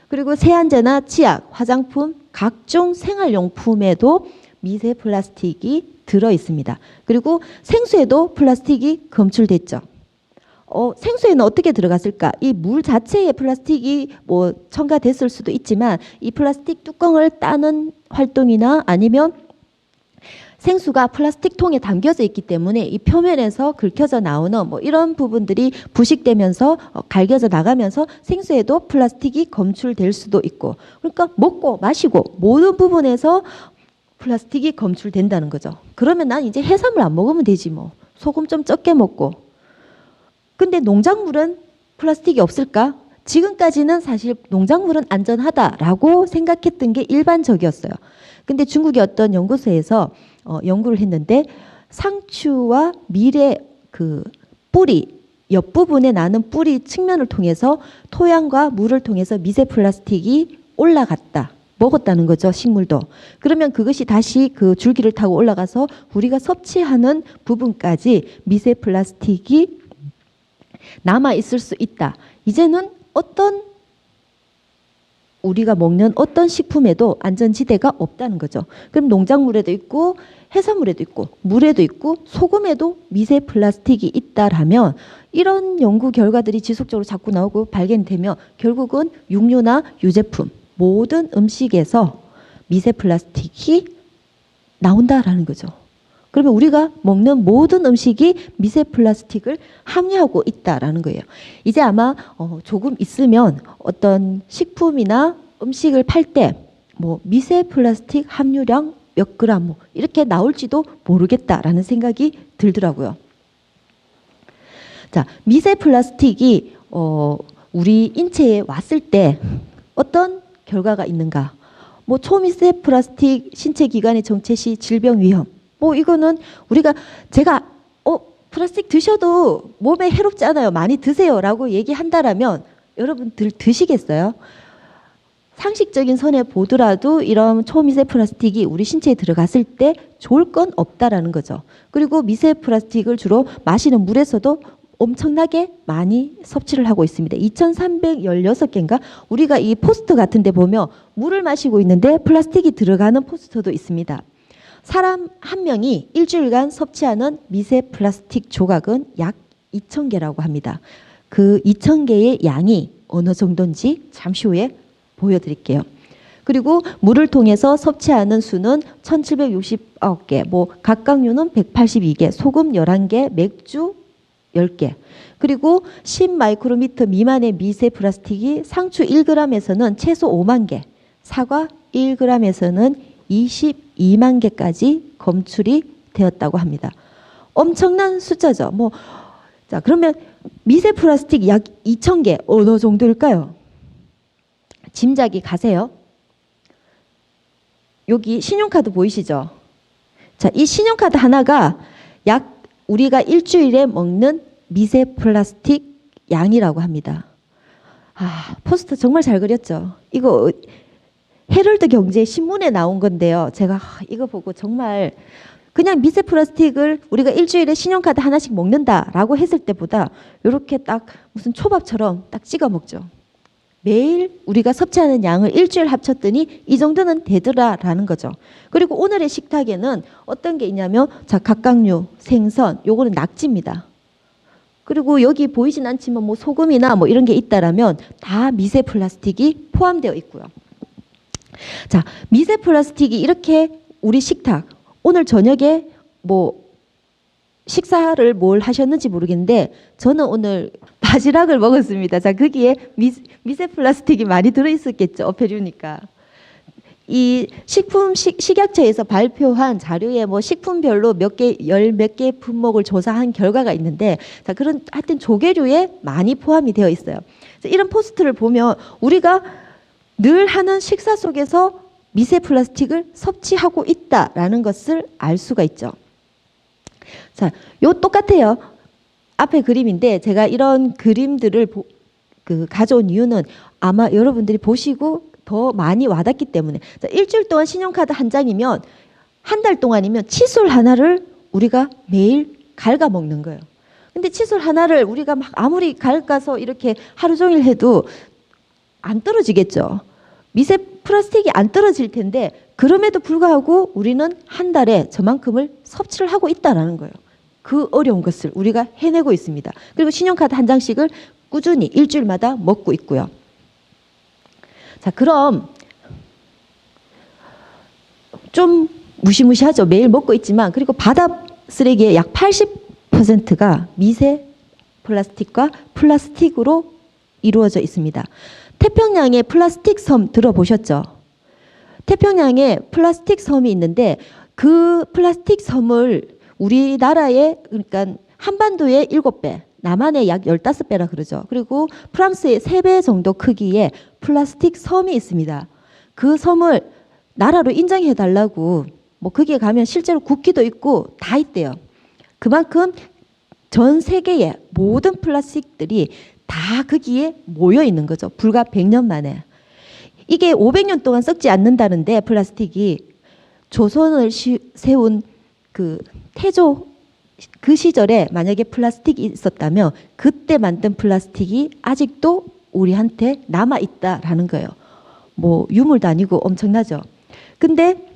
그리고 세안제나 치약, 화장품, 각종 생활용품에도 미세 플라스틱이 들어 있습니다. 그리고 생수에도 플라스틱이 검출됐죠. 생수에는 어떻게 들어갔을까? 이 물 자체에 플라스틱이 뭐 첨가됐을 수도 있지만 이 플라스틱 뚜껑을 따는 활동이나 아니면 생수가 플라스틱 통에 담겨져 있기 때문에 이 표면에서 긁혀져 나오는 뭐 이런 부분들이 부식되면서 갈겨져 나가면서 생수에도 플라스틱이 검출될 수도 있고 그러니까 먹고 마시고 모든 부분에서 플라스틱이 검출된다는 거죠. 그러면 난 이제 해산물 안 먹으면 되지 뭐. 소금 좀 적게 먹고. 근데 농작물은 플라스틱이 없을까? 지금까지는 사실 농작물은 안전하다라고 생각했던 게 일반적이었어요. 근데 중국의 어떤 연구소에서 연구를 했는데 상추와 밀의 그 뿌리 옆부분에 나는 뿌리 측면을 통해서 토양과 물을 통해서 미세 플라스틱이 올라갔다. 먹었다는 거죠, 식물도. 그러면 그것이 다시 그 줄기를 타고 올라가서 우리가 섭취하는 부분까지 미세 플라스틱이 남아 있을 수 있다. 이제는 어떤 우리가 먹는 어떤 식품에도 안전지대가 없다는 거죠. 그럼 농작물에도 있고 해산물에도 있고 물에도 있고 소금에도 미세 플라스틱이 있다라면 이런 연구 결과들이 지속적으로 자꾸 나오고 발견되면 결국은 육류나 유제품 모든 음식에서 미세 플라스틱이 나온다라는 거죠. 그러면 우리가 먹는 모든 음식이 미세 플라스틱을 함유하고 있다라는 거예요. 이제 아마 조금 있으면 어떤 식품이나 음식을 팔 때 뭐 미세 플라스틱 함유량 몇 그램 뭐 이렇게 나올지도 모르겠다라는 생각이 들더라고요. 자, 미세 플라스틱이 우리 인체에 왔을 때 어떤 결과가 있는가? 뭐 초미세 플라스틱 신체 기관의 정체 시 질병 위험. 뭐 이거는 제가 플라스틱 드셔도 몸에 해롭지 않아요. 많이 드세요라고 얘기한다라면 여러분들 드시겠어요? 상식적인 선에 보더라도 이런 초미세 플라스틱이 우리 신체에 들어갔을 때 좋을 건 없다라는 거죠. 그리고 미세 플라스틱을 주로 마시는 물에서도 엄청나게 많이 섭취를 하고 있습니다. 2316개인가? 우리가 이 포스터 같은 데 보면 물을 마시고 있는데 플라스틱이 들어가는 포스터도 있습니다. 사람 한 명이 일주일간 섭취하는 미세 플라스틱 조각은 약 2,000개라고 합니다. 그 2,000개의 양이 어느 정도인지 잠시 후에 보여드릴게요. 그리고 물을 통해서 섭취하는 수는 1,769개, 뭐 각각류는 182개, 소금 11개, 맥주 10개. 그리고 10마이크로미터 미만의 미세 플라스틱이 상추 1g에서는 최소 5만 개, 사과 1g에서는 22만 개까지 검출이 되었다고 합니다. 엄청난 숫자죠. 자, 그러면 미세 플라스틱 약 2,000개 어느 정도일까요? 짐작이 가세요? 여기 신용카드 보이시죠? 자, 이 신용카드 하나가 약 우리가 일주일에 먹는 미세 플라스틱 양이라고 합니다. 포스터 정말 잘 그렸죠? 이거 헤럴드 경제 신문에 나온 건데요. 제가 이거 보고 정말 그냥 미세 플라스틱을 우리가 일주일에 신용카드 하나씩 먹는다라고 했을 때보다 이렇게 딱 무슨 초밥처럼 딱 찍어 먹죠. 매일 우리가 섭취하는 양을 일주일 합쳤더니 이 정도는 되더라라는 거죠. 그리고 오늘의 식탁에는 어떤 게 있냐면 자, 각각류, 생선, 요거는 낙지입니다. 그리고 여기 보이진 않지만 뭐 소금이나 뭐 이런 게 있다라면 다 미세 플라스틱이 포함되어 있고요. 자, 미세 플라스틱이 이렇게 우리 식탁 오늘 저녁에 뭐 식사를 뭘 하셨는지 모르겠는데 저는 오늘 바지락을 먹었습니다. 자, 거기에 미세 플라스틱이 많이 들어있었겠죠. 어패류니까. 이 식약처에서 발표한 자료에 뭐 식품별로 열 몇 개 품목을 조사한 결과가 있는데 자, 그런 하여튼 조개류에 많이 포함이 되어 있어요. 이런 포스트를 보면 우리가 늘 하는 식사 속에서 미세 플라스틱을 섭취하고 있다라는 것을 알 수가 있죠. 자, 요 똑같아요. 앞에 그림인데 제가 이런 그림들을 가져온 이유는 아마 여러분들이 보시고 더 많이 와닿기 때문에 자, 일주일 동안 신용카드 한 장이면 한 달 동안이면 칫솔 하나를 우리가 매일 갉아 먹는 거예요. 근데 칫솔 하나를 우리가 막 아무리 갉아서 이렇게 하루 종일 해도 안 떨어지겠죠. 미세 플라스틱이 안 떨어질 텐데 그럼에도 불구하고 우리는 한 달에 저만큼을 섭취를 하고 있다는 거예요. 그 어려운 것을 우리가 해내고 있습니다. 그리고 신용카드 한 장씩을 꾸준히 일주일마다 먹고 있고요. 자, 그럼 좀 무시무시하죠. 매일 먹고 있지만 그리고 바다 쓰레기의 약 80%가 미세 플라스틱과 플라스틱으로 이루어져 있습니다. 태평양의 플라스틱 섬 들어보셨죠? 태평양에 플라스틱 섬이 있는데 그 플라스틱 섬을 우리나라에 그러니까 한반도의 7배, 남한의 약 15배라 그러죠. 그리고 프랑스의 3배 정도 크기의 플라스틱 섬이 있습니다. 그 섬을 나라로 인정해 달라고 뭐 거기에 가면 실제로 국기도 있고 다 있대요. 그만큼 전 세계의 모든 플라스틱들이 다 거기에 모여 있는 거죠. 불과 100년 만에. 이게 500년 동안 썩지 않는다는데 플라스틱이 조선을 세운 그 태조 그 시절에 만약에 플라스틱이 있었다면 그때 만든 플라스틱이 아직도 우리한테 남아 있다라는 거예요. 뭐 유물도 아니고 엄청나죠. 근데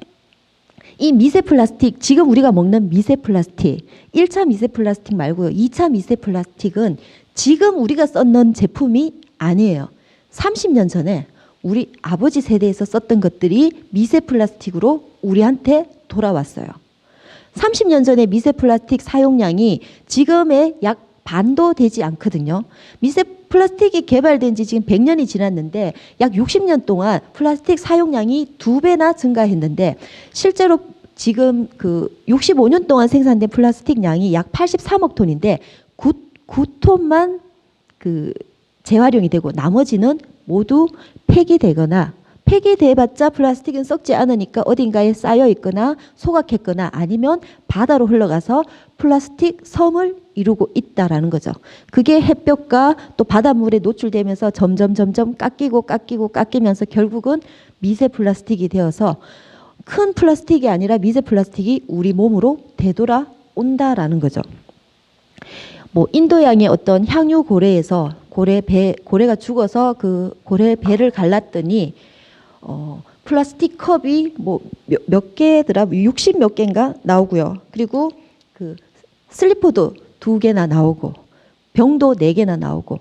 이 미세 플라스틱, 지금 우리가 먹는 미세 플라스틱, 1차 미세 플라스틱 말고요. 2차 미세 플라스틱은 지금 우리가 썼는 제품이 아니에요. 30년 전에 우리 아버지 세대에서 썼던 것들이 미세 플라스틱으로 우리한테 돌아왔어요. 30년 전에 미세 플라스틱 사용량이 지금의 약 반도 되지 않거든요. 미세 플라스틱이 개발된 지 지금 100년이 지났는데 약 60년 동안 플라스틱 사용량이 2배나 증가했는데 실제로 지금 그 65년 동안 생산된 플라스틱 양이 약 83억 톤인데 9톤만 그 재활용이 되고 나머지는 모두 폐기되거나, 폐기돼봤자 플라스틱은 썩지 않으니까 어딘가에 쌓여 있거나 소각했거나 아니면 바다로 흘러가서 플라스틱 섬을 이루고 있다라는 거죠. 그게 햇볕과 또 바닷물에 노출되면서 점점 깎이면서 결국은 미세 플라스틱이 되어서 큰 플라스틱이 아니라 미세 플라스틱이 우리 몸으로 되돌아온다라는 거죠. 뭐 인도양의 어떤 향유 고래에서 고래가 죽어서 그 고래 배를 갈랐더니 플라스틱 컵이 뭐 몇 개더라, 60 몇 개인가 나오고요. 그리고 그 슬리퍼도 2개나 나오고 병도 4개나 나오고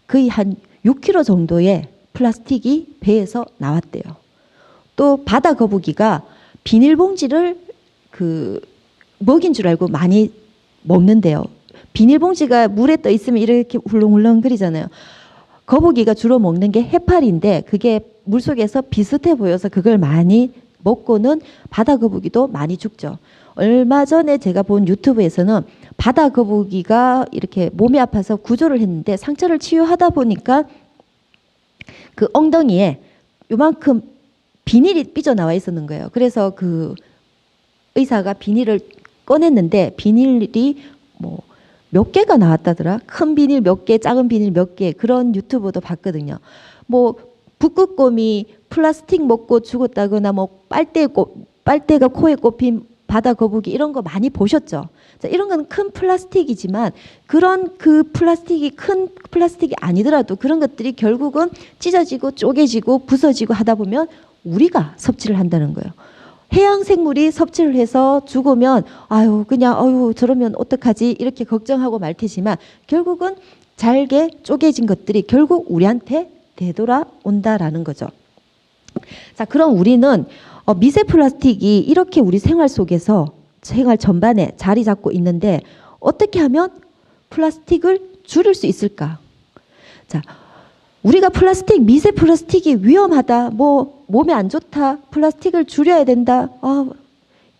거의 한 6kg 정도의 플라스틱이 배에서 나왔대요. 또 바다 거북이가 비닐봉지를 그 먹인 줄 알고 많이 먹는데요. 비닐봉지가 물에 떠 있으면 이렇게 울렁울렁거리잖아요. 거북이가 주로 먹는 게 해파리인데 그게 물속에서 비슷해 보여서 그걸 많이 먹고는 바다 거북이도 많이 죽죠. 얼마 전에 제가 본 유튜브에서는 바다 거북이가 이렇게 몸이 아파서 구조를 했는데 상처를 치유하다 보니까 그 엉덩이에 요만큼 비닐이 삐져나와 있었는 거예요. 그래서 그 의사가 비닐을 꺼냈는데 비닐이 뭐 몇 개가 나왔다더라. 큰 비닐 몇 개, 작은 비닐 몇 개, 그런 유튜브도 봤거든요. 뭐 북극곰이 플라스틱 먹고 죽었다거나 뭐 빨대가 코에 꼽힌 바다 거북이 이런 거 많이 보셨죠? 자, 이런 건 큰 플라스틱이지만 그런 그 플라스틱이 큰 플라스틱이 아니더라도 그런 것들이 결국은 찢어지고 쪼개지고 부서지고 하다 보면 우리가 섭취를 한다는 거예요. 해양 생물이 섭취를 해서 죽으면 그냥 저러면 어떡하지 이렇게 걱정하고 말 테지만 결국은 잘게 쪼개진 것들이 결국 우리한테 되돌아온다라는 거죠. 자, 그럼 우리는 미세 플라스틱이 이렇게 우리 생활 속에서 생활 전반에 자리 잡고 있는데 어떻게 하면 플라스틱을 줄일 수 있을까? 자, 우리가 플라스틱, 미세 플라스틱이 위험하다, 뭐 몸에 안 좋다, 플라스틱을 줄여야 된다,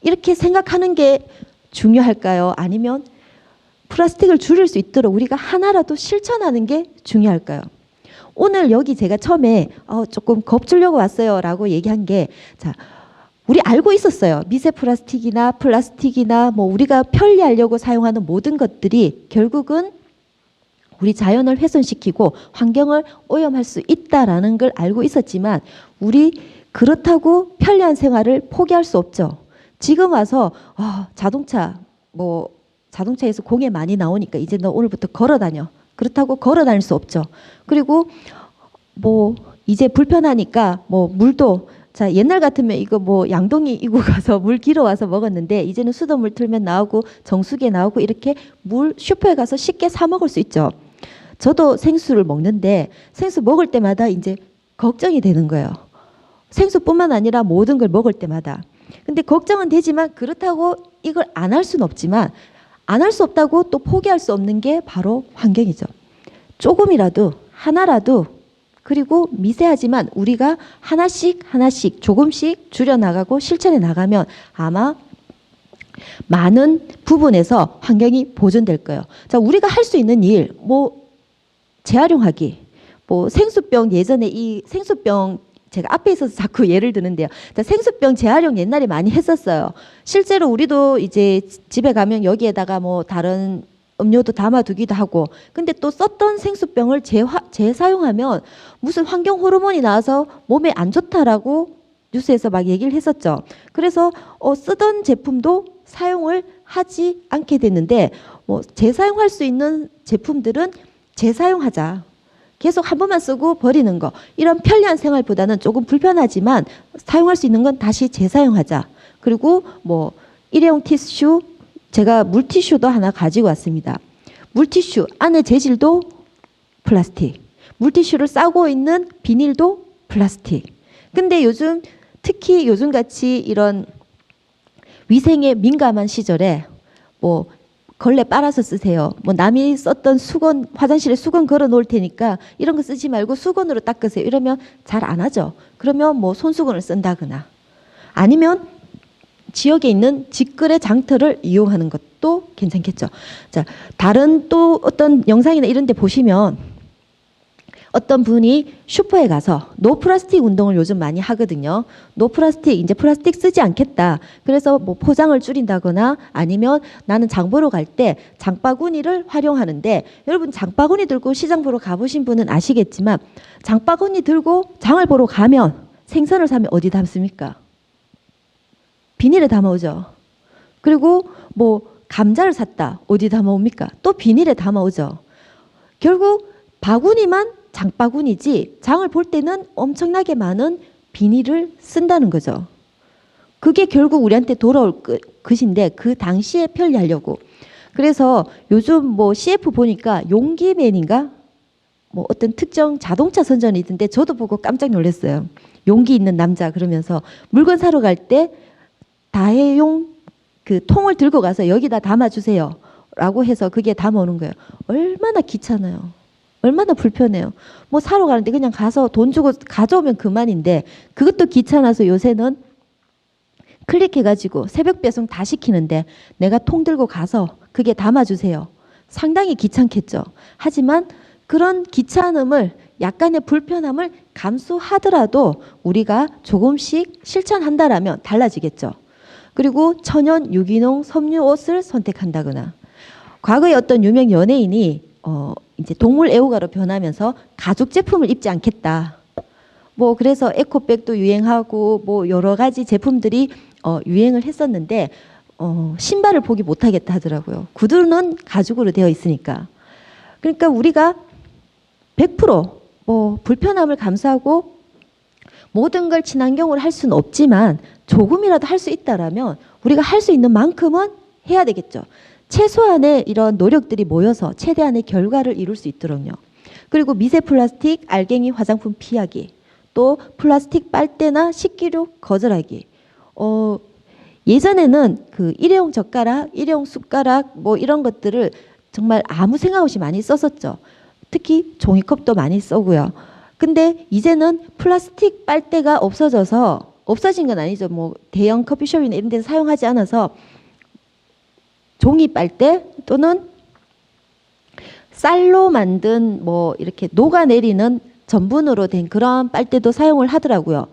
이렇게 생각하는 게 중요할까요? 아니면 플라스틱을 줄일 수 있도록 우리가 하나라도 실천하는 게 중요할까요? 오늘 여기 제가 처음에 조금 겁주려고 왔어요 라고 얘기한 게, 자, 우리 알고 있었어요. 미세 플라스틱이나 뭐 우리가 편리하려고 사용하는 모든 것들이 결국은 우리 자연을 훼손시키고 환경을 오염할 수 있다라는 걸 알고 있었지만 우리 그렇다고 편리한 생활을 포기할 수 없죠. 지금 와서 자동차에서 공해 많이 나오니까 이제 너 오늘부터 걸어 다녀. 그렇다고 걸어 다닐 수 없죠. 그리고 뭐 이제 불편하니까 뭐 물도, 자, 옛날 같으면 이거 뭐 양동이 이고 가서 물 길어 와서 먹었는데 이제는 수돗물 틀면 나오고 정수기에 나오고 이렇게 물 슈퍼에 가서 쉽게 사 먹을 수 있죠. 저도 생수를 먹는데 생수 먹을 때마다 이제 걱정이 되는 거예요. 생수뿐만 아니라 모든 걸 먹을 때마다. 근데 걱정은 되지만 그렇다고 이걸 안 할 수는 없지만 안 할 수 없다고 또 포기할 수 없는 게 바로 환경이죠. 조금이라도 하나라도, 그리고 미세하지만 우리가 하나씩 조금씩 줄여나가고 실천해 나가면 아마 많은 부분에서 환경이 보존될 거예요. 자, 우리가 할 수 있는 일, 뭐 재활용하기, 뭐 생수병, 예전에 이 생수병 제가 앞에 있어서 자꾸 예를 드는데요. 자, 생수병 재활용 옛날에 많이 했었어요. 실제로 우리도 이제 집에 가면 여기에다가 뭐 다른 음료도 담아두기도 하고, 근데 또 썼던 생수병을 재사용하면 무슨 환경 호르몬이 나와서 몸에 안 좋다라고 뉴스에서 막 얘기를 했었죠. 그래서 쓰던 제품도 사용을 하지 않게 됐는데, 뭐 재사용할 수 있는 제품들은 재사용하자. 계속 한 번만 쓰고 버리는 거. 이런 편리한 생활보다는 조금 불편하지만 사용할 수 있는 건 다시 재사용하자. 그리고 뭐 일회용 티슈, 제가 물티슈도 하나 가지고 왔습니다. 물티슈 안에 재질도 플라스틱. 물티슈를 싸고 있는 비닐도 플라스틱. 근데 요즘 특히 요즘같이 이런 위생에 민감한 시절에 뭐 걸레 빨아서 쓰세요. 뭐 남이 썼던 수건, 화장실에 수건 걸어 놓을 테니까 이런 거 쓰지 말고 수건으로 닦으세요. 이러면 잘 안 하죠. 그러면 뭐 손수건을 쓴다거나 아니면 지역에 있는 직거래 장터를 이용하는 것도 플라스틱도 괜찮겠죠. 자, 다른 또 어떤 영상이나 이런 데 보시면 어떤 분이 슈퍼에 가서 노 플라스틱 운동을 요즘 많이 하거든요. 노 플라스틱, 이제 플라스틱 쓰지 않겠다. 그래서 뭐 포장을 줄인다거나 아니면 나는 장 보러 갈 때 장바구니를 활용하는데, 여러분 장바구니 들고 시장 보러 가보신 분은 아시겠지만 장바구니 들고 장을 보러 가면 생선을 사면 어디 담습니까? 비닐에 담아오죠. 그리고 뭐 감자를 샀다. 어디 담아옵니까? 또 비닐에 담아오죠. 결국 바구니만 장바구니지 장을 볼 때는 엄청나게 많은 비닐을 쓴다는 거죠. 그게 결국 우리한테 돌아올 것인데 그 당시에 편리하려고. 그래서 요즘 뭐 CF 보니까 용기맨인가? 뭐 어떤 특정 자동차 선전이 있던데 저도 보고 깜짝 놀랐어요. 용기 있는 남자 그러면서 물건 사러 갈 때 다회용 그 통을 들고 가서 여기다 담아주세요 라고 해서 그게 담아오는 거예요. 얼마나 귀찮아요. 얼마나 불편해요. 뭐 사러 가는데 그냥 가서 돈 주고 가져오면 그만인데 그것도 귀찮아서 요새는 클릭해가지고 새벽 배송 다 시키는데 내가 통 들고 가서 그게 담아주세요. 상당히 귀찮겠죠. 하지만 그런 귀찮음을, 약간의 불편함을 감수하더라도 우리가 조금씩 실천한다라면 달라지겠죠. 그리고 천연 유기농 섬유 옷을 선택한다거나, 과거에 어떤 유명 연예인이 이제 동물 애호가로 변하면서 가죽 제품을 입지 않겠다. 뭐 그래서 에코백도 유행하고 뭐 여러 가지 제품들이 유행을 했었는데 신발을 포기 못하겠다 하더라고요. 구두는 가죽으로 되어 있으니까. 그러니까 우리가 100% 불편함을 감수하고 모든 걸 친환경으로 할 수는 없지만 조금이라도 할 수 있다라면 우리가 할 수 있는 만큼은 해야 되겠죠. 최소한의 이런 노력들이 모여서 최대한의 결과를 이룰 수 있도록요. 그리고 미세 플라스틱, 알갱이 화장품 피하기, 또 플라스틱 빨대나 식기류 거절하기. 예전에는 그 일회용 젓가락, 일회용 숟가락 뭐 이런 것들을 정말 아무 생각 없이 많이 썼었죠. 특히 종이컵도 많이 쓰고요. 근데 이제는 플라스틱 빨대가 없어져서, 없어진 건 아니죠. 뭐 대형 커피숍이나 이런 데서 사용하지 않아서 종이 빨대 또는 쌀로 만든 뭐 이렇게 녹아내리는 전분으로 된 그런 빨대도 사용을 하더라고요.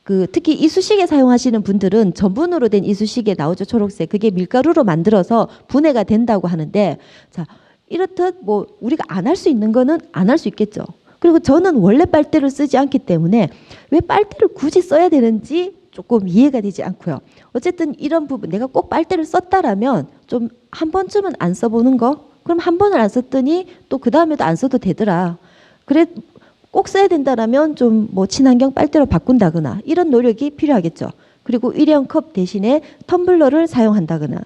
그 특히 이쑤시개 사용하시는 분들은 전분으로 된 이쑤시개 나오죠. 초록색. 그게 밀가루로 만들어서 분해가 된다고 하는데, 자, 이렇듯 뭐 우리가 안 할 수 있는 거는 안 할 수 있겠죠. 그리고 저는 원래 빨대를 쓰지 않기 때문에 왜 빨대를 굳이 써야 되는지 조금 이해가 되지 않고요. 어쨌든 이런 부분, 내가 꼭 빨대를 썼다라면 좀 한 번쯤은 안 써보는 거? 그럼 한 번을 안 썼더니 또 그 다음에도 안 써도 되더라. 그래 꼭 써야 된다라면 좀 뭐 친환경 빨대로 바꾼다거나 이런 노력이 필요하겠죠. 그리고 일회용 컵 대신에 텀블러를 사용한다거나,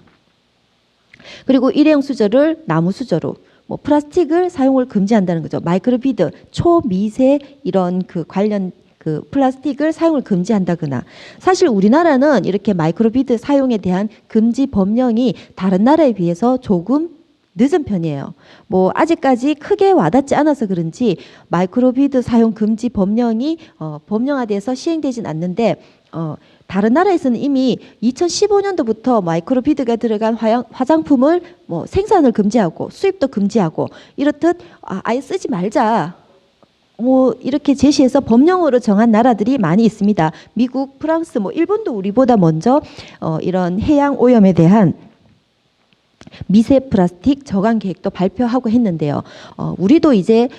그리고 일회용 수저를 나무 수저로, 뭐 플라스틱을 사용을 금지한다는 거죠. 마이크로비드, 초미세 이런 그 관련 그 플라스틱을 사용을 금지한다거나. 사실 우리나라는 이렇게 마이크로비드 사용에 대한 금지 법령이 다른 나라에 비해서 조금 늦은 편이에요. 뭐 아직까지 크게 와닿지 않아서 그런지 마이크로비드 사용 금지 법령이 법령화돼서 시행되진 않는데, 다른 나라에서는 이미 2015년도부터 마이크로비드가 들어간 화장품을 뭐 생산을 금지하고 수입도 금지하고 이렇듯 아예 쓰지 말자, 뭐 이렇게 제시해서 법령으로 정한 나라들이 많이 있습니다. 미국, 프랑스, 뭐 일본도 우리보다 먼저 이런 해양 오염에 대한 미세 플라스틱 저감 계획도 발표하고 했는데요. 우리도 이제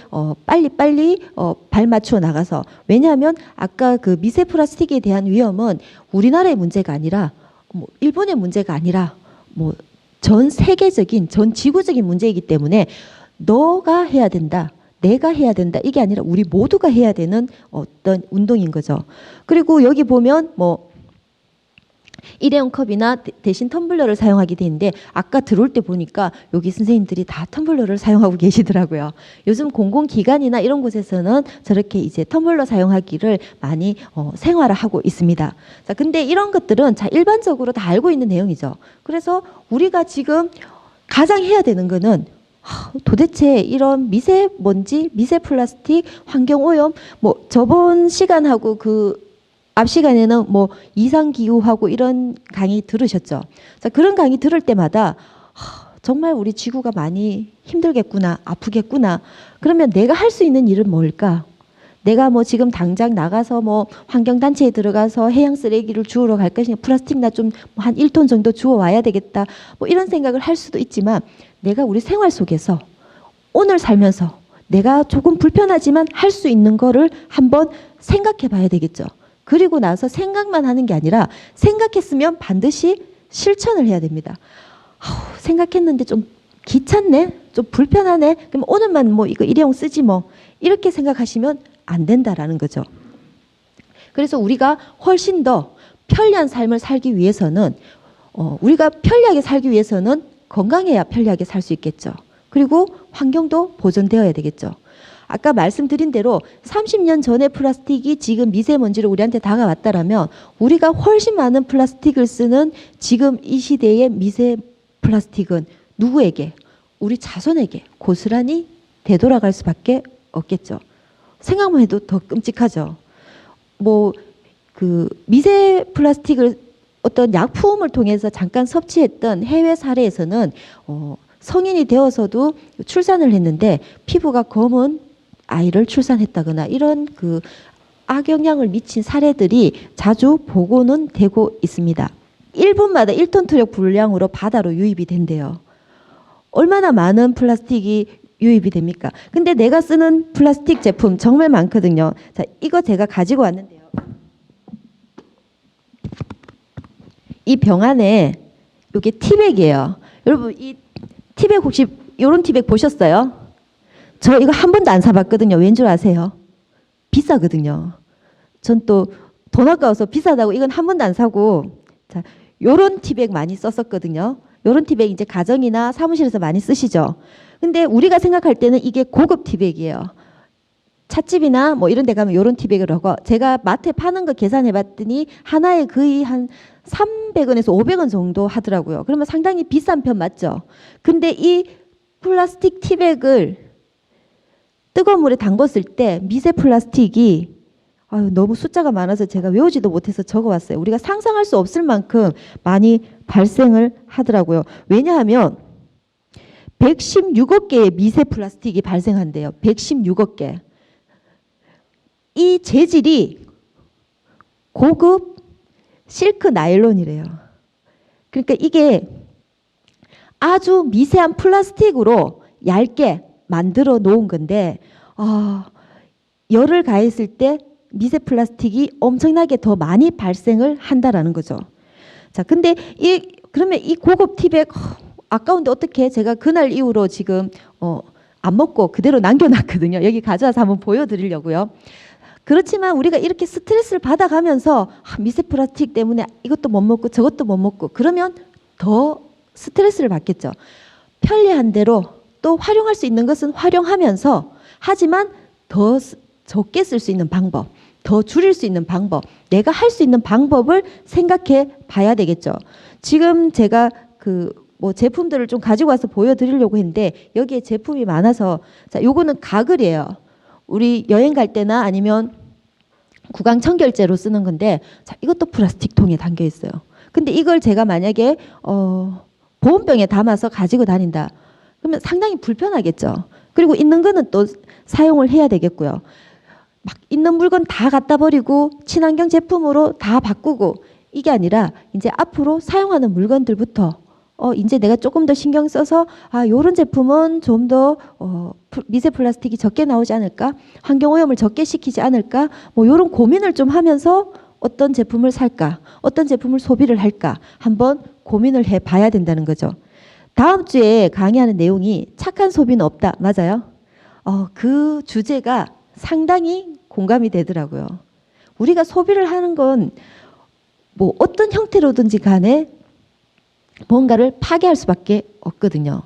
빨리빨리 발 맞추어 나가서, 왜냐하면 아까 그 미세 플라스틱에 대한 위험은 우리나라의 문제가 아니라 뭐 일본의 문제가 아니라 뭐 전 세계적인, 전 지구적인 문제이기 때문에 너가 해야 된다, 내가 해야 된다, 이게 아니라 우리 모두가 해야 되는 어떤 운동인 거죠. 그리고 여기 보면 뭐 일회용 컵이나 대신 텀블러를 사용하게 되는데, 아까 들어올 때 보니까 여기 선생님들이 다 텀블러를 사용하고 계시더라고요. 요즘 공공기관이나 이런 곳에서는 저렇게 이제 텀블러 사용하기를 많이 생활화하고 있습니다. 자, 근데 이런 것들은 자 일반적으로 다 알고 있는 내용이죠. 그래서 우리가 지금 가장 해야 되는 거는 도대체 이런 미세먼지, 미세 플라스틱, 환경오염, 뭐 저번 시간하고 그 앞 시간에는 뭐 이상기후하고 이런 강의 들으셨죠? 자, 그런 강의 들을 때마다 정말 우리 지구가 많이 힘들겠구나, 아프겠구나. 그러면 내가 할 수 있는 일은 뭘까? 내가 뭐 지금 당장 나가서 뭐 환경단체에 들어가서 해양 쓰레기를 주우러 갈 것이냐, 플라스틱나 좀 한 1톤 정도 주워 와야 되겠다. 뭐 이런 생각을 할 수도 있지만 내가 우리 생활 속에서 오늘 살면서 내가 조금 불편하지만 할 수 있는 거를 한번 생각해 봐야 되겠죠. 그리고 나서 생각만 하는 게 아니라 생각했으면 반드시 실천을 해야 됩니다. 생각했는데 좀 귀찮네? 좀 불편하네? 그럼 오늘만 뭐 이거 일회용 쓰지 뭐. 이렇게 생각하시면 안 된다라는 거죠. 그래서 우리가 훨씬 더 편리한 삶을 살기 위해서는 우리가 편리하게 살기 위해서는 건강해야 편리하게 살 수 있겠죠. 그리고 환경도 보존되어야 되겠죠. 아까 말씀드린 대로 30년 전에 플라스틱이 지금 미세먼지로 우리한테 다가왔다라면 우리가 훨씬 많은 플라스틱을 쓰는 지금 이 시대의 미세 플라스틱은 누구에게? 우리 자손에게 고스란히 되돌아갈 수밖에 없겠죠. 생각만 해도 더 끔찍하죠. 뭐 그 미세 플라스틱을 어떤 약품을 통해서 잠깐 섭취했던 해외 사례에서는 성인이 되어서도 출산을 했는데 피부가 검은 아이를 출산했다거나 이런 그 악영향을 미친 사례들이 자주 보고는 되고 있습니다. 1분마다 1톤 토력 분량으로 바다로 유입이 된대요. 얼마나 많은 플라스틱이 유입이 됩니까? 근데 내가 쓰는 플라스틱 제품 정말 많거든요. 자, 이거 제가 가지고 왔는데요. 이 병 안에 이게 티백이에요. 여러분 이 티백 혹시 이런 티백 보셨어요? 저 이거 한 번도 안 사봤거든요. 왠 줄 아세요? 비싸거든요. 전 또 돈 아까워서 비싸다고 이건 한 번도 안 사고, 자, 요런 티백 많이 썼었거든요. 요런 티백 이제 가정이나 사무실에서 많이 쓰시죠. 근데 우리가 생각할 때는 이게 고급 티백이에요. 찻집이나 뭐 이런 데 가면 요런 티백을 하고, 제가 마트에 파는 거 계산해 봤더니 하나에 거의 한 300원에서 500원 정도 하더라고요. 그러면 상당히 비싼 편 맞죠? 근데 이 플라스틱 티백을 뜨거운 물에 담궜을 때 미세 플라스틱이 너무 숫자가 많아서 제가 외우지도 못해서 적어왔어요. 우리가 상상할 수 없을 만큼 많이 발생을 하더라고요. 왜냐하면 116억 개의 미세 플라스틱이 발생한대요. 116억 개. 이 재질이 고급 실크 나일론이래요. 그러니까 이게 아주 미세한 플라스틱으로 얇게 만들어 놓은 건데 열을 가했을 때 미세 플라스틱이 엄청나게 더 많이 발생을 한다라는 거죠. 자, 근데 그러면 이 고급 티백 아까운데 어떻게 제가 그날 이후로 지금 안 먹고 그대로 남겨놨거든요. 여기 가져와서 한번 보여드리려고요. 그렇지만 우리가 이렇게 스트레스를 받아가면서 미세 플라스틱 때문에 이것도 못 먹고 저것도 못 먹고 그러면 더 스트레스를 받겠죠. 편리한 대로 또 활용할 수 있는 것은 활용하면서 하지만 더 적게 쓸 수 있는 방법, 더 줄일 수 있는 방법, 내가 할 수 있는 방법을 생각해 봐야 되겠죠. 지금 제가 뭐 제품들을 좀 가지고 와서 보여드리려고 했는데 여기에 제품이 많아서, 자, 요거는 가글이에요. 우리 여행 갈 때나 아니면 구강 청결제로 쓰는 건데, 자, 이것도 플라스틱 통에 담겨 있어요. 근데 이걸 제가 만약에 보온병에 담아서 가지고 다닌다. 그러면 상당히 불편하겠죠. 그리고 있는 거는 또 사용을 해야 되겠고요. 막 있는 물건 다 갖다 버리고 친환경 제품으로 다 바꾸고 이게 아니라 이제 앞으로 사용하는 물건들부터 이제 내가 조금 더 신경 써서 요런 제품은 좀 더 미세 플라스틱이 적게 나오지 않을까? 환경 오염을 적게 시키지 않을까? 뭐 요런 고민을 좀 하면서 어떤 제품을 살까? 어떤 제품을 소비를 할까? 한번 고민을 해 봐야 된다는 거죠. 다음 주에 강의하는 내용이 착한 소비는 없다. 맞아요? 그 주제가 상당히 공감이 되더라고요. 우리가 소비를 하는 건 뭐 어떤 형태로든지 간에 뭔가를 파괴할 수밖에 없거든요.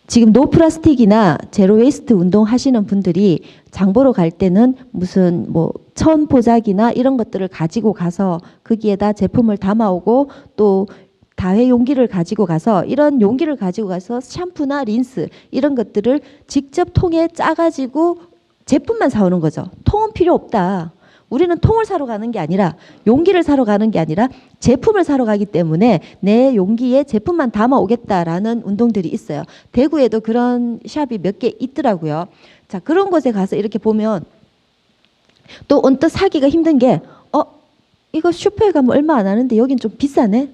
지금 노 플라스틱이나 제로 웨이스트 운동 하시는 분들이 장 보러 갈 때는 무슨 뭐 천 보자기나 이런 것들을 가지고 가서 거기에다 제품을 담아오고 또 다회 용기를 가지고 가서 이런 용기를 가지고 가서 샴푸나 린스 이런 것들을 직접 통에 짜가지고 제품만 사오는 거죠. 통은 필요 없다. 우리는 통을 사러 가는 게 아니라 용기를 사러 가는 게 아니라 제품을 사러 가기 때문에 내 용기에 제품만 담아 오겠다라는 운동들이 있어요. 대구에도 그런 샵이 몇 개 있더라고요. 자, 그런 곳에 가서 이렇게 보면 또 언뜻 사기가 힘든 게 이거 슈퍼에 가면 얼마 안 하는데 여긴 좀 비싸네.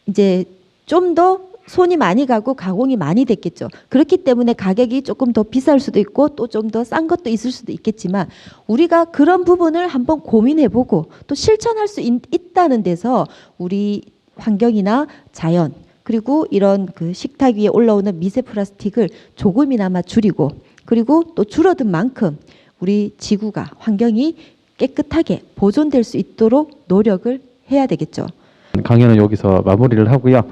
이제 좀 더 손이 많이 가고 가공이 많이 됐겠죠. 그렇기 때문에 가격이 조금 더 비쌀 수도 있고 또 좀 더 싼 것도 있을 수도 있겠지만 우리가 그런 부분을 한번 고민해보고 또 실천할 수 있다는 데서 우리 환경이나 자연 그리고 이런 그 식탁 위에 올라오는 미세 플라스틱을 조금이나마 줄이고 그리고 또 줄어든 만큼 우리 지구가 환경이 깨끗하게 보존될 수 있도록 노력을 해야 되겠죠. 강연은 여기서 마무리를 하고요.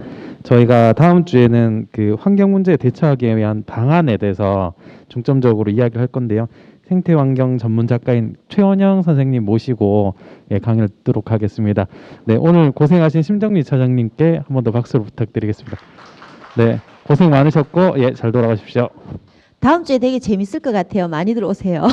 저희가 다음 주에는 그 환경 문제에 대처하기 위한 방안에 대해서 중점적으로 이야기를 할 건데요. 생태환경 전문 작가인 최원영 선생님 모시고 강연을 듣도록 하겠습니다. 네, 오늘 고생하신 심정리 차장님께 한 번 더 박수를 부탁드리겠습니다. 네, 고생 많으셨고 잘 돌아가십시오. 다음 주에 되게 재밌을 것 같아요. 많이들 오세요.